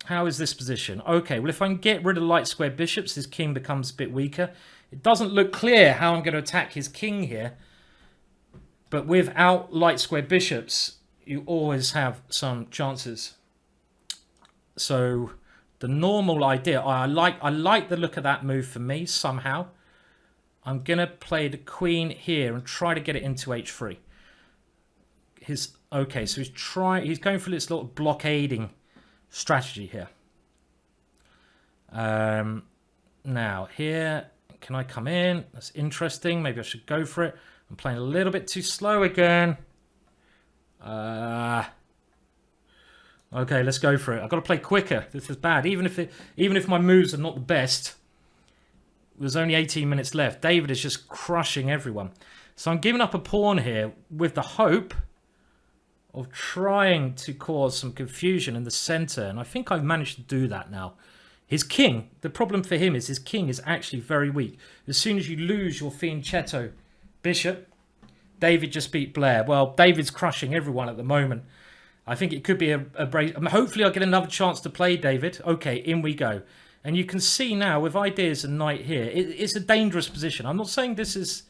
how is this position? Okay, well, if I can get rid of light square bishops, his king becomes a bit weaker. It doesn't look clear how I'm going to attack his king here. But without light square bishops, you always have some chances. So the normal idea, I like the look of that move for me somehow. I'm going to play the queen here and try to get it into h3. Okay, so he's going for this little blockading strategy here. Now here, can I come in? That's interesting. Maybe I should go for it. I'm playing a little bit too slow again. Okay, let's go for it. I've got to play quicker. This is bad. Even if my moves are not the best. There's only 18 minutes left. David is just crushing everyone. So I'm giving up a pawn here with the hope of trying to cause some confusion in the center. And I think I've managed to do that now. His king, the problem for him is his king is actually very weak. As soon as you lose your fianchetto bishop, David just beat Blair. Well, David's crushing everyone at the moment. I think it could be a break. Hopefully I'll get another chance to play David. Okay, in we go. And you can see now with ideas and knight here, it's a dangerous position. I'm not saying this is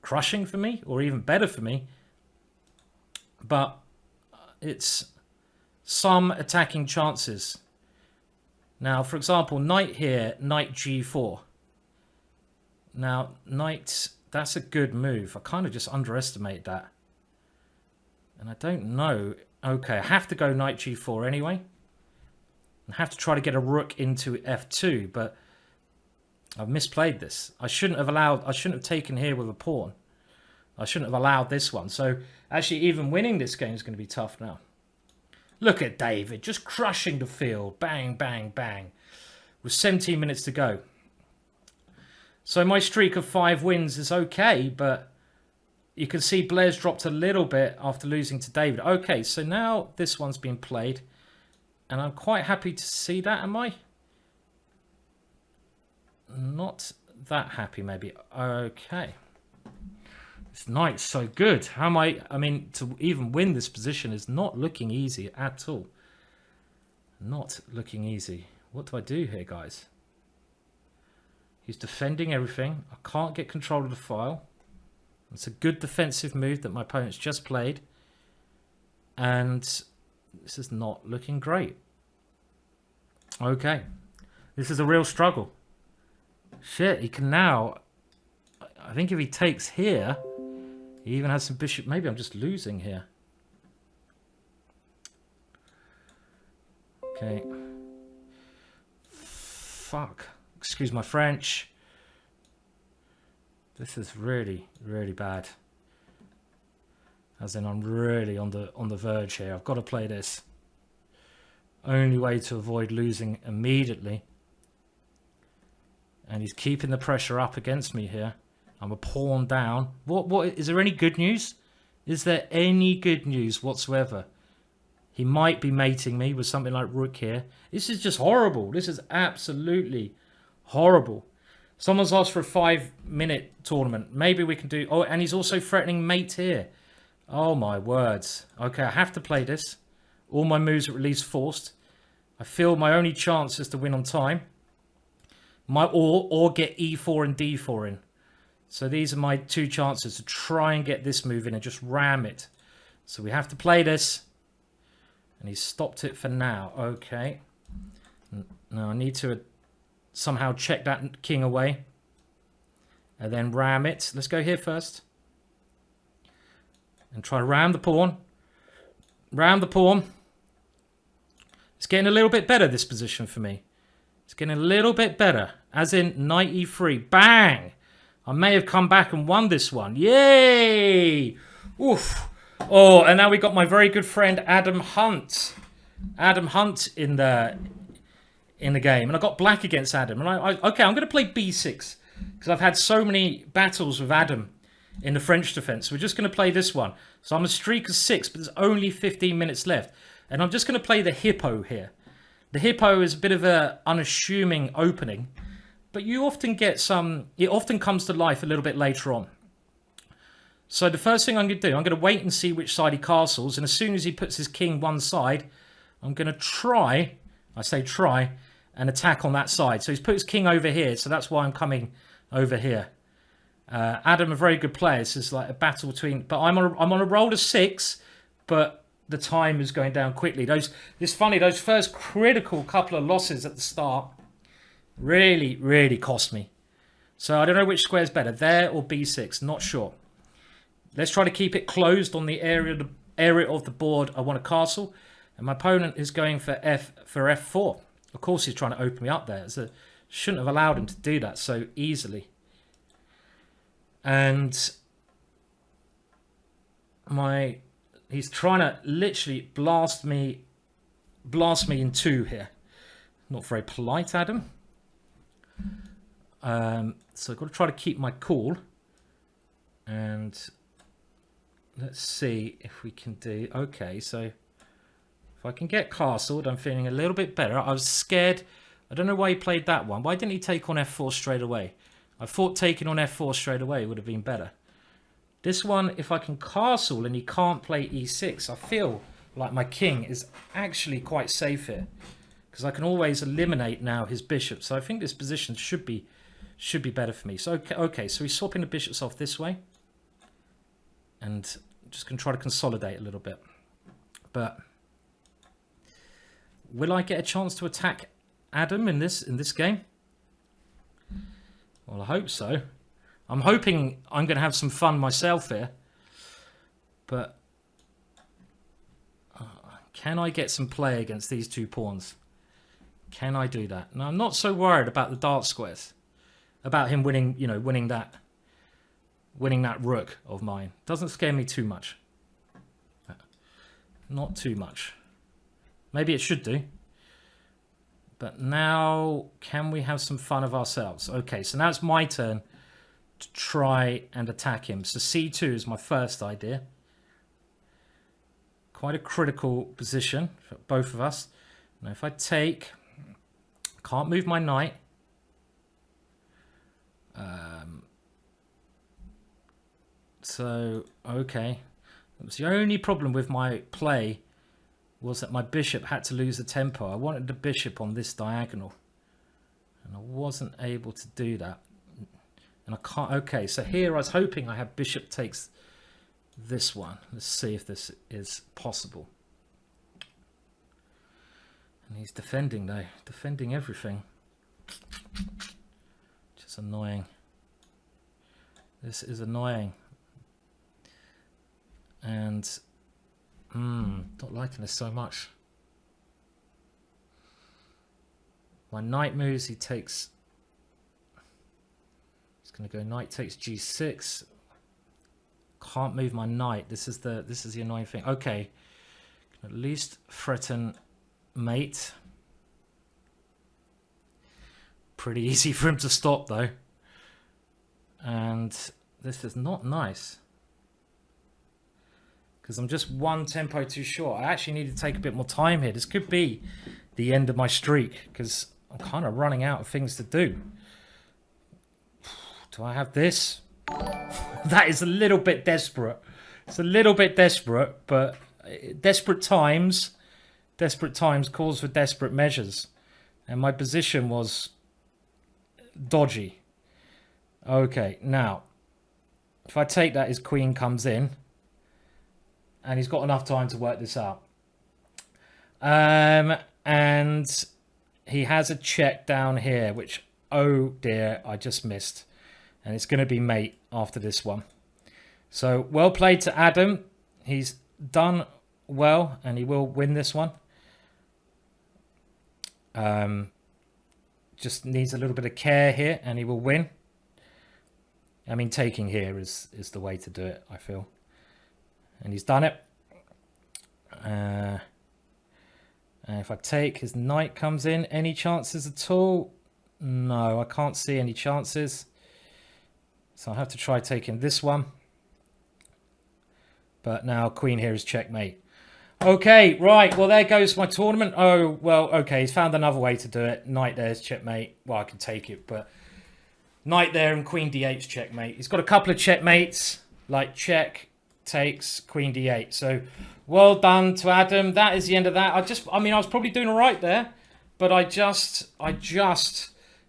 crushing for me or even better for me. But it's some attacking chances. Now, for example, knight here, knight g4. Now, knight, that's a good move. I kind of just underestimate that. And I don't know. Okay, I have to go knight g4 anyway. I have to try to get a rook into f2, but I've misplayed this. I shouldn't have taken here with a pawn. I shouldn't have allowed this one. So actually even winning this game is going to be tough now. Look at David, just crushing the field. Bang, bang, bang. With 17 minutes to go. So my streak of 5 wins is okay, but you can see Blair's dropped a little bit after losing to David. Okay, so now this one's been played. And I'm quite happy to see that, am I? Not that happy, maybe. Okay. This knight's so good. How am I mean, to even win this position is not looking easy at all. Not looking easy. What do I do here, guys? He's defending everything. I can't get control of the file. It's a good defensive move that my opponent's just played. And this is not looking great. Okay. This is a real struggle. Shit, he can now... I think if he takes here, he even has some bishop... Maybe I'm just losing here. Okay. Fuck. Excuse my French. This is really, really bad. As in, I'm really on the verge here. I've got to play this. Only way to avoid losing immediately. And he's keeping the pressure up against me here. I'm a pawn down. What is there any good news? Is there any good news whatsoever? He might be mating me with something like rook here. This is just horrible. This is absolutely horrible. Someone's asked for a 5-minute tournament. Maybe we can do... Oh, and he's also threatening mate here. Oh, my words. Okay, I have to play this. All my moves are at least forced. I feel my only chance is to win on time. Or get e4 and d4 in. So these are my 2 chances to try and get this move in and just ram it. So we have to play this. And he's stopped it for now. Okay. Now I need to somehow check that king away. And then ram it. Let's go here first. And try to ram the pawn. Ram the pawn. It's getting a little bit better, this position for me. It's getting a little bit better. As in knight e3. Bang! I may have come back and won this one. Yay! Oof. Oh, and now we got my very good friend Adam Hunt. Adam Hunt in the game. And I got black against Adam. And okay, I'm going to play b6. Because I've had so many battles with Adam in the French defense. We're just going to play this one. So I'm a streak of 6, but there's only 15 minutes left. And I'm just going to play the hippo here. The hippo is a bit of an unassuming opening. But you often get some... It often comes to life a little bit later on. So the first thing I'm going to do, I'm going to wait and see which side he castles. And as soon as he puts his king one side, I'm going to try... I say try... and attack on that side. So he's put his king over here. So that's why I'm coming over here. Adam, a very good player. This is like a battle between... But I'm on a roll of 6. But the time is going down quickly. It's funny. Those first critical couple of losses at the start really, really cost me. So I don't know which square is better. There or b6. Not sure. Let's try to keep it closed on the area of the board I want to castle. And my opponent is going for f4. Of course he's trying to open me up there. So shouldn't have allowed him to do that so easily. And he's trying to literally blast me in 2 here. Not very polite, Adam. So I've got to try to keep my cool. And let's see if we can do... Okay, so if I can get castled, I'm feeling a little bit better. I was scared. I don't know why he played that one. Why didn't he take on f4 straight away? I thought taking on f4 straight away would have been better. This one, if I can castle and he can't play e6, I feel like my king is actually quite safe here. Because I can always eliminate now his bishop. So I think this position should be better for me. So okay, so he's swapping the bishops off this way. And just going to try to consolidate a little bit. But will I get a chance to attack Adam in this game? Well, I hope so. I'm hoping I'm going to have some fun myself here. But can I get some play against these 2 pawns? Can I do that? Now, I'm not so worried about the dark squares. About him winning, you know, winning that rook of mine. Doesn't scare me too much. Not too much. Maybe it should do. But now, can we have some fun of ourselves? Okay, so now it's my turn to try and attack him. So c2 is my first idea. Quite a critical position for both of us. Now, if I take... Can't move my knight. So, okay. It was the only problem with my play was that my bishop had to lose the tempo. I wanted the bishop on this diagonal. And I wasn't able to do that. And I can't... Okay, so here I was hoping I have bishop takes this one. Let's see if this is possible. And he's defending though. Defending everything. Just annoying. This is annoying. And... not liking this so much. My knight moves, he takes... He's going to go knight takes g6. Can't move my knight. This is the annoying thing. Okay. Can at least threaten mate. Pretty easy for him to stop though. And this is not nice. Because I'm just one tempo too short. I actually need to take a bit more time here. This could be the end of my streak. Because I'm kind of running out of things to do. Do I have this? That is a little bit desperate. It's a little bit desperate. But desperate times calls for desperate measures. And my position was dodgy. Okay, now. If I take that, his queen comes in. And he's got enough time to work this out. And he has a check down here, which, oh dear, I just missed. And it's going to be mate after this one. So, well played to Adam. He's done well, and he will win this one. just needs a little bit of care here, and he will win. I mean, taking here is the way to do it, I feel. And he's done it. And if I take, his knight comes in. Any chances at all? No, I can't see any chances. So I'll have to try taking this one. But now queen here is checkmate. Okay, right. Well, there goes my tournament. Oh, well, okay. He's found another way to do it. Knight there's checkmate. Well, I can take it, but knight there and queen d8's checkmate. He's got a couple of checkmates, like check, takes, queen d8. So well done to Adam. That is the end of that. I mean, I was probably doing all right there, but I just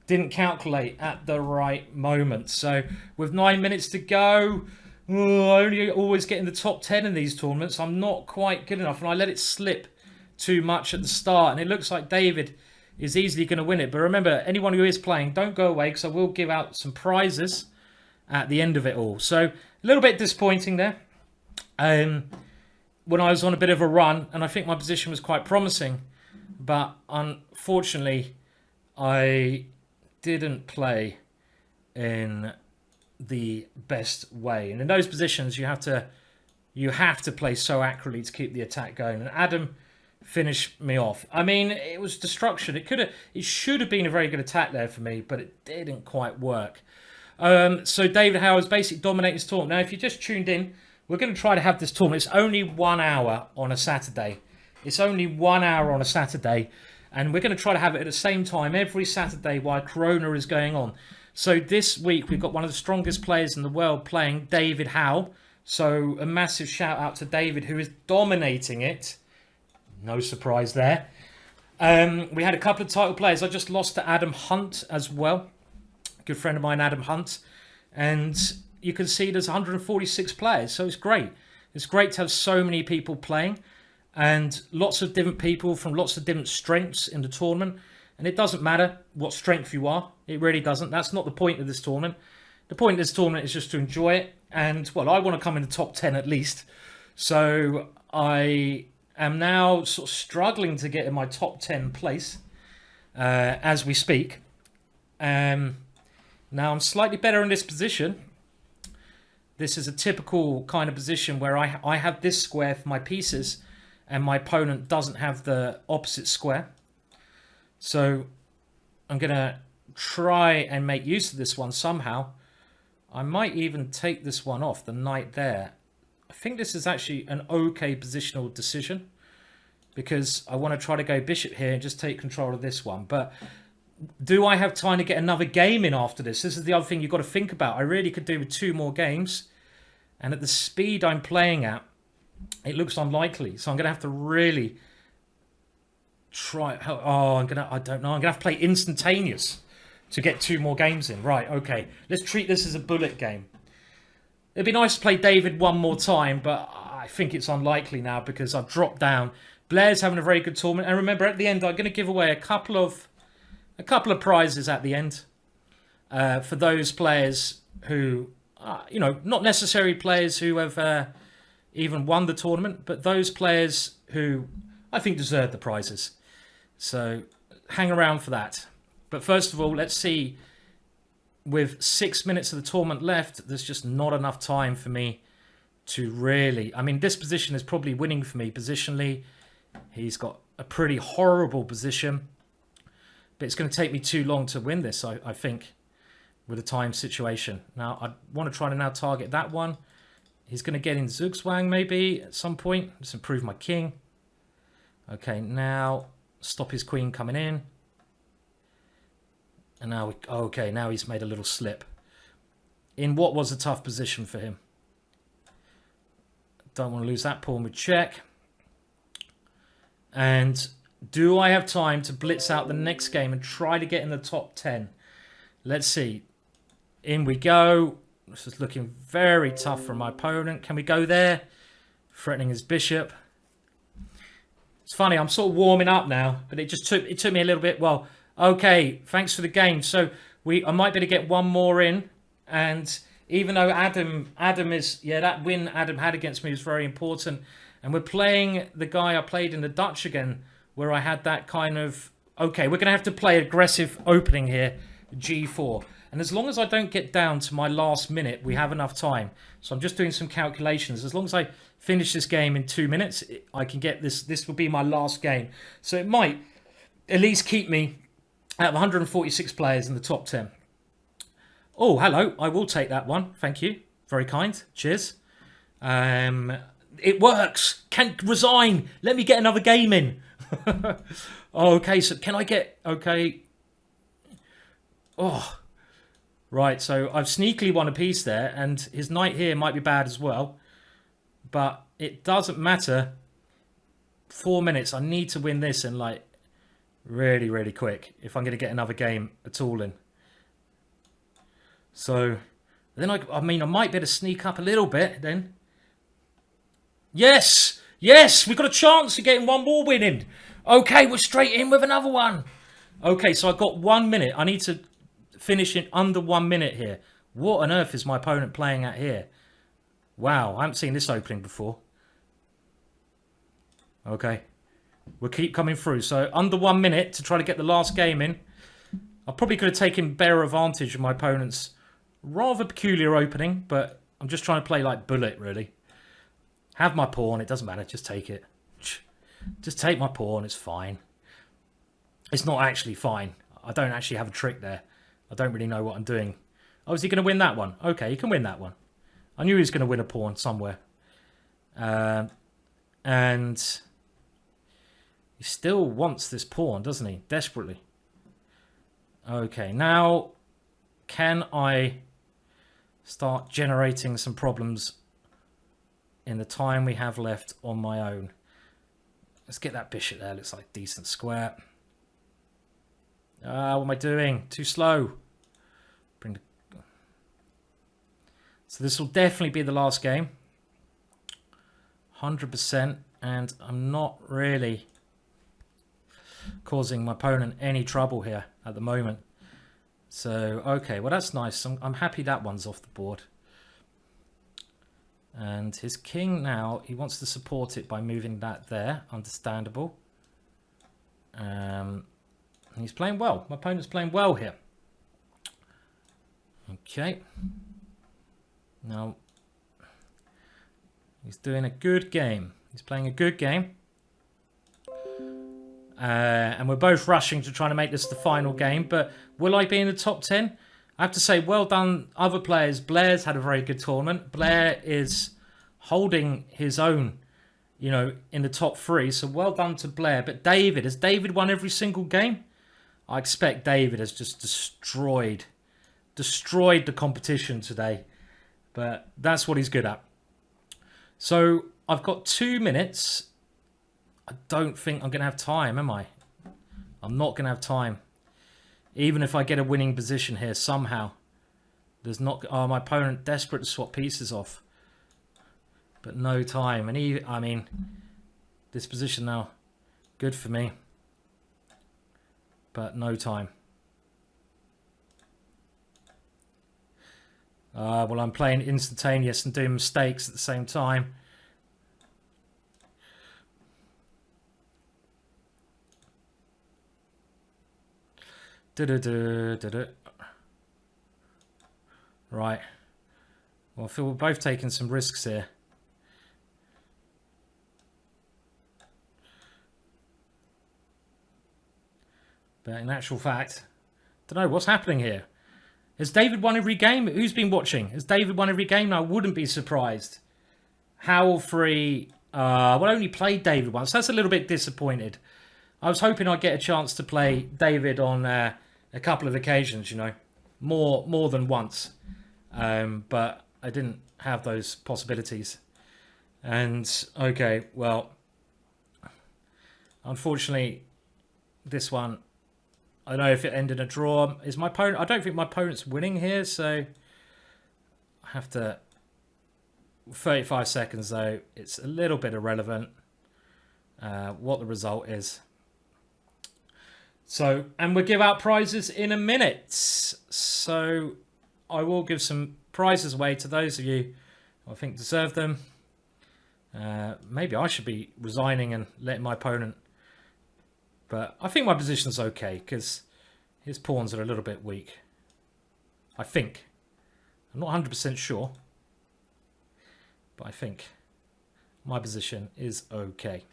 didn't calculate at the right moment. So with 9 minutes to go, I only always get in the top 10 in these tournaments. I'm not quite good enough, and I let it slip too much at the start. And it looks like David is easily going to win it. But remember, anyone who is playing, don't go away, because I will give out some prizes at the end of it all. So a little bit disappointing there. When I was on a bit of a run, and I think my position was quite promising, but unfortunately, I didn't play in the best way. And in those positions, you have to play so accurately to keep the attack going. And Adam finished me off. I mean, it was destruction. It should have been a very good attack there for me, but it didn't quite work. So David Howe has basically dominated his tournament. Now, if you just tuned in, we're going to try to have this tournament. It's only 1 hour on a Saturday. It's only 1 hour on a Saturday. And we're going to try to have it at the same time every Saturday while Corona is going on. So this week, we've got one of the strongest players in the world playing, David Howe. So a massive shout out to David, who is dominating it. No surprise there. We had a couple of title players. I just lost to Adam Hunt as well. Good friend of mine, Adam Hunt. And you can see there's 146 players, so it's great. It's great to have so many people playing and lots of different people from lots of different strengths in the tournament. And it doesn't matter what strength you are. It really doesn't. That's not the point of this tournament. The point of this tournament is just to enjoy it. And, well, I want to come in the top 10 at least. So I am now sort of struggling to get in my top 10 place as we speak. Now I'm slightly better in this position. This is a typical kind of position where I have this square for my pieces and my opponent doesn't have the opposite square. So I'm going to try and make use of this one somehow. I might even take this one off, the knight there. I think this is actually an okay positional decision because I want to try to go bishop here and just take control of this one. But do I have time to get another game in after this? This is the other thing you've got to think about. I really could do with 2 more games. And at the speed I'm playing at, it looks unlikely. So I'm going to have to really try. I don't know. I'm going to have to play instantaneous to get 2 more games in. Right, okay. Let's treat this as a bullet game. It'd be nice to play David one more time, but I think it's unlikely now because I've dropped down. Blair's having a very good tournament. And remember, at the end, I'm going to give away a couple of prizes at the end for those players who, not necessarily players who have even won the tournament, but those players who I think deserve the prizes. So hang around for that. But first of all, let's see. With 6 minutes of the tournament left, there's just not enough time for me to really... I mean, this position is probably winning for me positionally. He's got a pretty horrible position. But it's going to take me too long to win this, I think, with a time situation. Now, I want to try to now target that one. He's going to get in Zugzwang maybe at some point. Just improve my king. Okay, now stop his queen coming in. And now, now he's made a little slip. In what was a tough position for him. Don't want to lose that pawn with check. And do I have time to blitz out the next game and try to get in the top 10? Let's see. In we go. This is looking very tough for my opponent. Can we go there? Threatening his bishop. It's funny, I'm sort of warming up now, but it took me a little bit. Well, okay, thanks for the game. So I might be able to get one more in. And even though Adam is, that win Adam had against me was very important. And we're playing the guy I played in the Dutch again, where I had that kind of Okay, we're going to have to play aggressive opening here, G4. And as long as I don't get down to my last minute, we have enough time. So I'm just doing some calculations. As long as I finish this game in 2 minutes, I can get this. This will be my last game. So it might at least keep me out of 146 players in the top 10. Oh, hello. I will take that one. Thank you. Very kind. Cheers. It works. Can't resign. Let me get another game in. Okay, so can I get... Okay. Oh. Right, so I've sneakily won a piece there, and his knight here might be bad as well. But it doesn't matter. 4 minutes. I need to win this in, like, really, really quick if I'm going to get another game at all in. So, then I mean, I might be able to sneak up a little bit then. Yes! Yes! We've got a chance of getting one more winning. Okay, we're straight in with another one. Okay, so I've got 1 minute. I need to finish in under 1 minute here. What on earth is my opponent playing at here? Wow, I haven't seen this opening before. Okay. We'll keep coming through. So under 1 minute to try to get the last game in. I probably could have taken better advantage of my opponent's rather peculiar opening, but I'm just trying to play like bullet, really. Have my pawn, it doesn't matter, just take it. Just take my pawn, it's fine. It's not actually fine. I don't actually have a trick there. I don't really know what I'm doing. Oh, is he going to win that one? Okay, he can win that one. I knew he was going to win a pawn somewhere. And he still wants this pawn, doesn't he? Desperately. Okay, now can I start generating some problems in the time we have left on my own? Let's get that bishop there. Looks like a decent square. What am I doing? Too slow. So this will definitely be the last game. 100%. And I'm not really causing my opponent any trouble here at the moment. So, okay. Well, that's nice. I'm happy that one's off the board. And his king now, he wants to support it by moving that there. Understandable. And he's playing well. My opponent's playing well here. Okay. Now, he's doing a good game. He's playing a good game. And we're both rushing to try to make this the final game. But will I be in the top 10? I have to say, well done, other players. Blair's had a very good tournament. Blair is holding his own, you know, in the top 3. So well done to Blair. But David, has David won every single game? I expect David has just destroyed the competition today. But that's what he's good at. So I've got 2 minutes. I don't think I'm going to have time, am I? I'm not going to have time. Even if I get a winning position here somehow. There's not... Oh, my opponent desperate to swap pieces off. But no time. And I mean, this position now, good for me. But no time. Well, I'm playing instantaneous and doing mistakes at the same time. Right. Well, I feel we're both taking some risks here. But in actual fact, don't know what's happening here. Has David won every game? Who's been watching? Has David won every game? I wouldn't be surprised. Howell free. Well, I only played David once. That's a little bit disappointed. I was hoping I'd get a chance to play David on a couple of occasions, you know. More than once. But I didn't have those possibilities. And, okay, well, unfortunately, this one, I don't know if it ended a draw. Is my opponent? I don't think my opponent's winning here, so I have to... 35 seconds, though. It's a little bit irrelevant what the result is. So, and we'll give out prizes in a minute. So, I will give some prizes away to those of you who I think deserve them. Maybe I should be resigning and letting my opponent But I think my position's okay because his pawns are a little bit weak. I think. I'm not 100% sure. But I think my position is okay.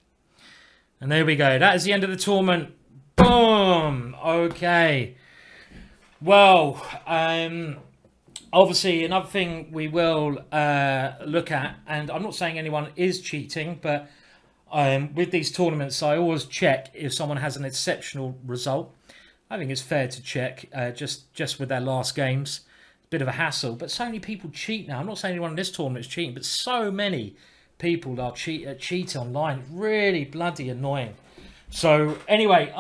And there we go. That is the end of the tournament. Boom. Okay. Well, obviously another thing we will look at, and I'm not saying anyone is cheating, but with these tournaments, I always check if someone has an exceptional result. I think it's fair to check just with their last games. Bit of a hassle, but so many people cheat now. I'm not saying anyone in this tournament is cheating, but so many people are cheat online. Really bloody annoying. So anyway,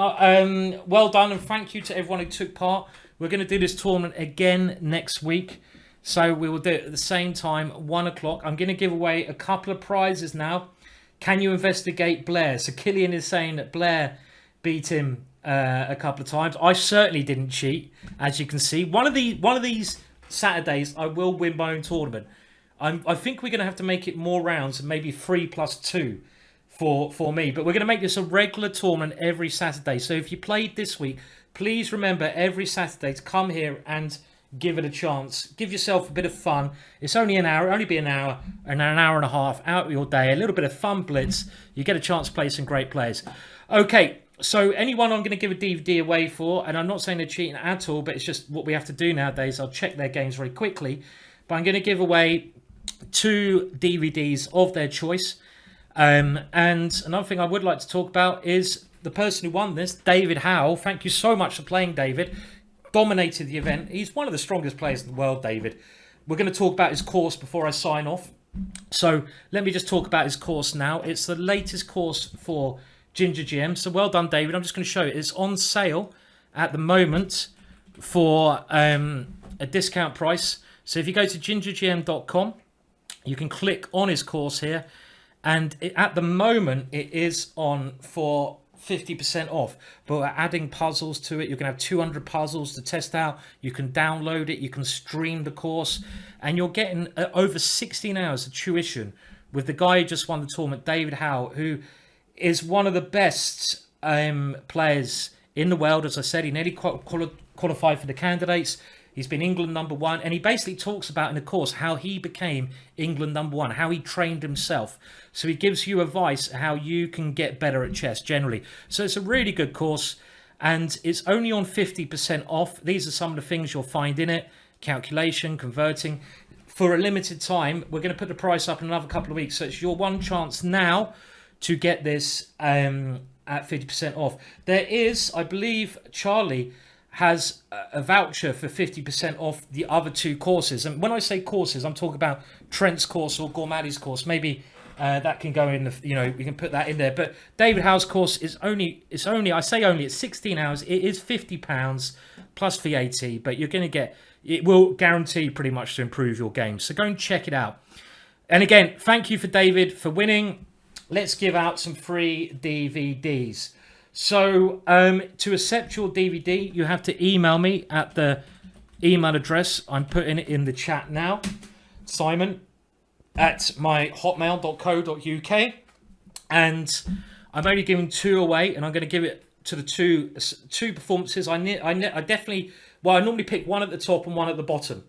well done and thank you to everyone who took part. We're going to do this tournament again next week. So we will do it at the same time, 1 o'clock. I'm going to give away a couple of prizes now. Can you investigate Blair? So Killian is saying that Blair beat him a couple of times. I certainly didn't cheat, as you can see. One of these Saturdays, I will win my own tournament. I think we're going to have to make it more rounds, maybe 3+2 for me. But we're going to make this a regular tournament every Saturday. So if you played this week, please remember every Saturday to come here and give it a chance. Give yourself a bit of fun. It's only an hour, only be an hour and a half out of your day. A little bit of fun blitz. You get a chance to play some great players. Okay, so anyone I'm going to give a DVD away for, and I'm not saying they're cheating at all, but it's just what we have to do nowadays. I'll check their games very quickly. But I'm going to give away 2 DVDs of their choice. And another thing I would like to talk about is the person who won this, David Howell. Thank you so much for playing, David. Dominated the event. He's one of the strongest players in the world, David. We're going to talk about his course before I sign off. So let me just talk about his course now. It's the latest course for GingerGM. So well done, David. I'm just going to show it. It's on sale at the moment for a discount price. So if you go to gingergm.com, you can click on his course here. And at the moment, it is on for 50% off. But we're adding puzzles to it. You can have 200 puzzles to test out. You can download it. You can stream the course. And you're getting over 16 hours of tuition with the guy who just won the tournament, David Howell, who is one of the best players in the world. As I said, he nearly qualified for the candidates. He's been England #1, and he basically talks about in the course how he became England #1, how he trained himself. So he gives you advice how you can get better at chess generally. So it's a really good course, and it's only on 50% off. These are some of the things you'll find in it: calculation, converting. For a limited time, we're going to put the price up in another couple of weeks. So it's your one chance now to get this at 50% off. There is, I believe, Charlie has a voucher for 50% off the other 2 courses. And when I say courses, I'm talking about Trent's course or Gormadi's course. Maybe that can go in the, we can put that in there. But David Howe's course is it's 16 hours. It is £50 plus VAT, but you're going to get, it will guarantee pretty much to improve your game. So go and check it out. And again, thank you for David for winning. Let's give out some free DVDs. So to accept your DVD, you have to email me at the email address. I'm putting it in the chat now. Simon at my hotmail.co.uk. And I'm only giving 2 away, and I'm going to give it to the two performances. I definitely, well, I normally pick one at the top and one at the bottom.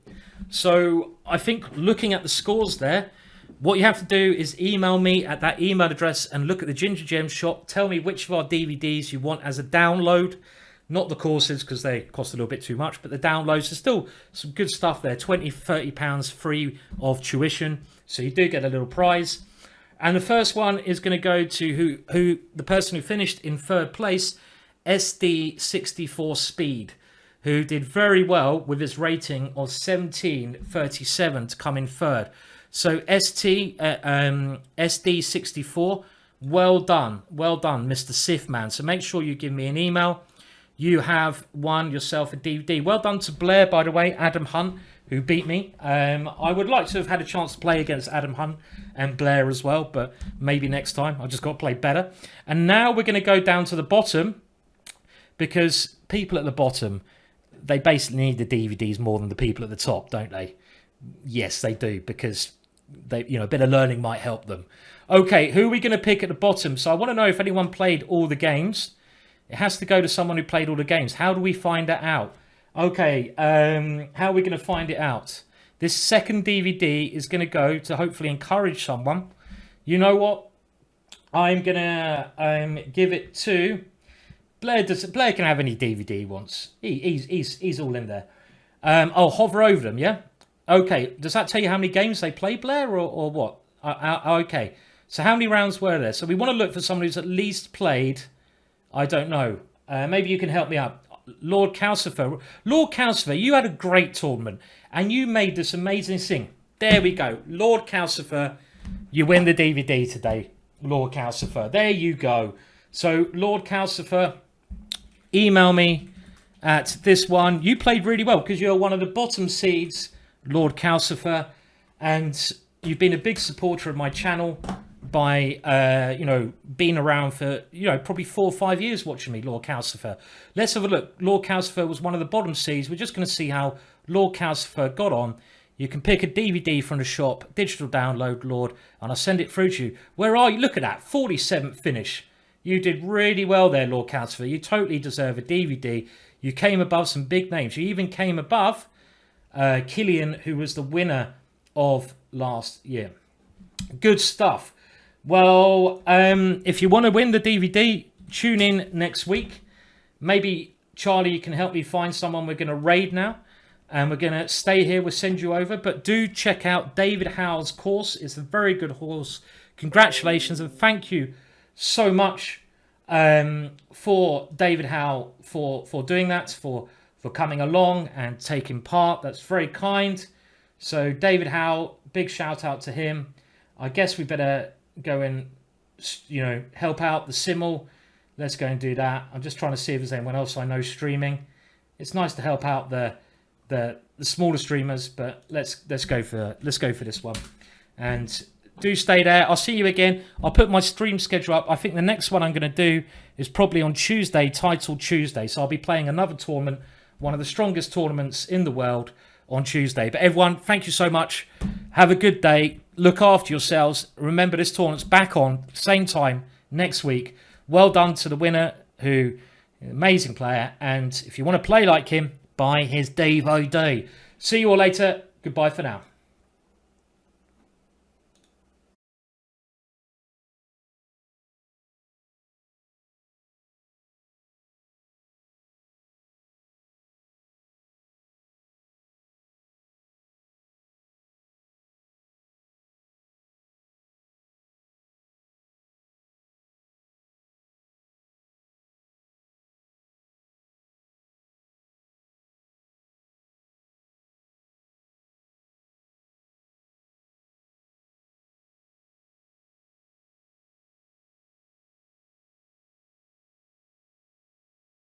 So I think looking at the scores there, what you have to do is email me at that email address and look at the GingerGM shop. Tell me which of our DVDs you want as a download. Not the courses, because they cost a little bit too much, but the downloads. There's still some good stuff there. £20, £30 free of tuition. So you do get a little prize. And the first one is going to go to who the person who finished in 3rd place, SD64 Speed, who did very well with his rating of 1737 to come in 3rd. So SD64, well done, Mr. Sif man. So make sure you give me an email. You have won yourself a DVD. Well done to Blair, by the way, Adam Hunt, who beat me. I would like to have had a chance to play against Adam Hunt and Blair as well, but maybe next time. I just got to play better. And now we're going to go down to the bottom, because people at the bottom, they basically need the DVDs more than the people at the top, don't they? Yes, they do, because they, a bit of learning might help them. Okay, who are we going to pick at the bottom? So I want to know if anyone played all the games. It has to go to someone who played all the games. How do we find that out? Okay, how are we going to find it out? This second DVD is going to go to hopefully encourage someone. You know what? I'm going to give it to... Blair can have any DVD he wants. He's all in there. I'll hover over them, yeah? Okay, does that tell you how many games they play, Blair, or what? Okay, so how many rounds were there? So we want to look for someone who's at least played, I don't know. Maybe you can help me out. Lord Calcifer. Lord Calcifer, you had a great tournament, and you made this amazing thing. There we go. Lord Calcifer, you win the DVD today. Lord Calcifer. There you go. So, Lord Calcifer, email me at this one. You played really well because you're one of the bottom seeds, Lord Calcifer, and you've been a big supporter of my channel by being around for probably 4 or 5 years watching me, Lord Calcifer. Let's have a look. Lord Calcifer was one of the bottom seeds. We're just going to see how Lord Calcifer got on. You can pick a DVD from the shop, digital download, Lord, and I'll send it through to you. Where are you? Look at that, 47th finish. You did really well there, Lord Calcifer. You totally deserve a DVD. You came above some big names. You even came above Killian, who was the winner of last year. Good stuff. Well, if you want to win the DVD, tune in next week. Maybe, Charlie, you can help me find someone we're going to raid now. And we're going to stay here. We'll send you over. But do check out David Howe's course. It's a very good course. Congratulations and thank you so much for David Howe for doing that, for coming along and taking part. That's very kind. So David Howe, big shout out to him. I guess we better go and help out the Simmel. Let's go and do that. I'm just trying to see if there's anyone else I know streaming. It's nice to help out the smaller streamers, but let's go for this one. And do stay there. I'll see you again. I'll put my stream schedule up. I think the next one I'm going to do is probably on Tuesday, titled Tuesday. So I'll be playing another tournament, one of the strongest tournaments in the world, on Tuesday. But everyone, thank you so much. Have a good day. Look after yourselves. Remember, this tournament's back on same time next week. Well done to the winner, who amazing player. And if you want to play like him, buy his DVD. See you all later. Goodbye for now.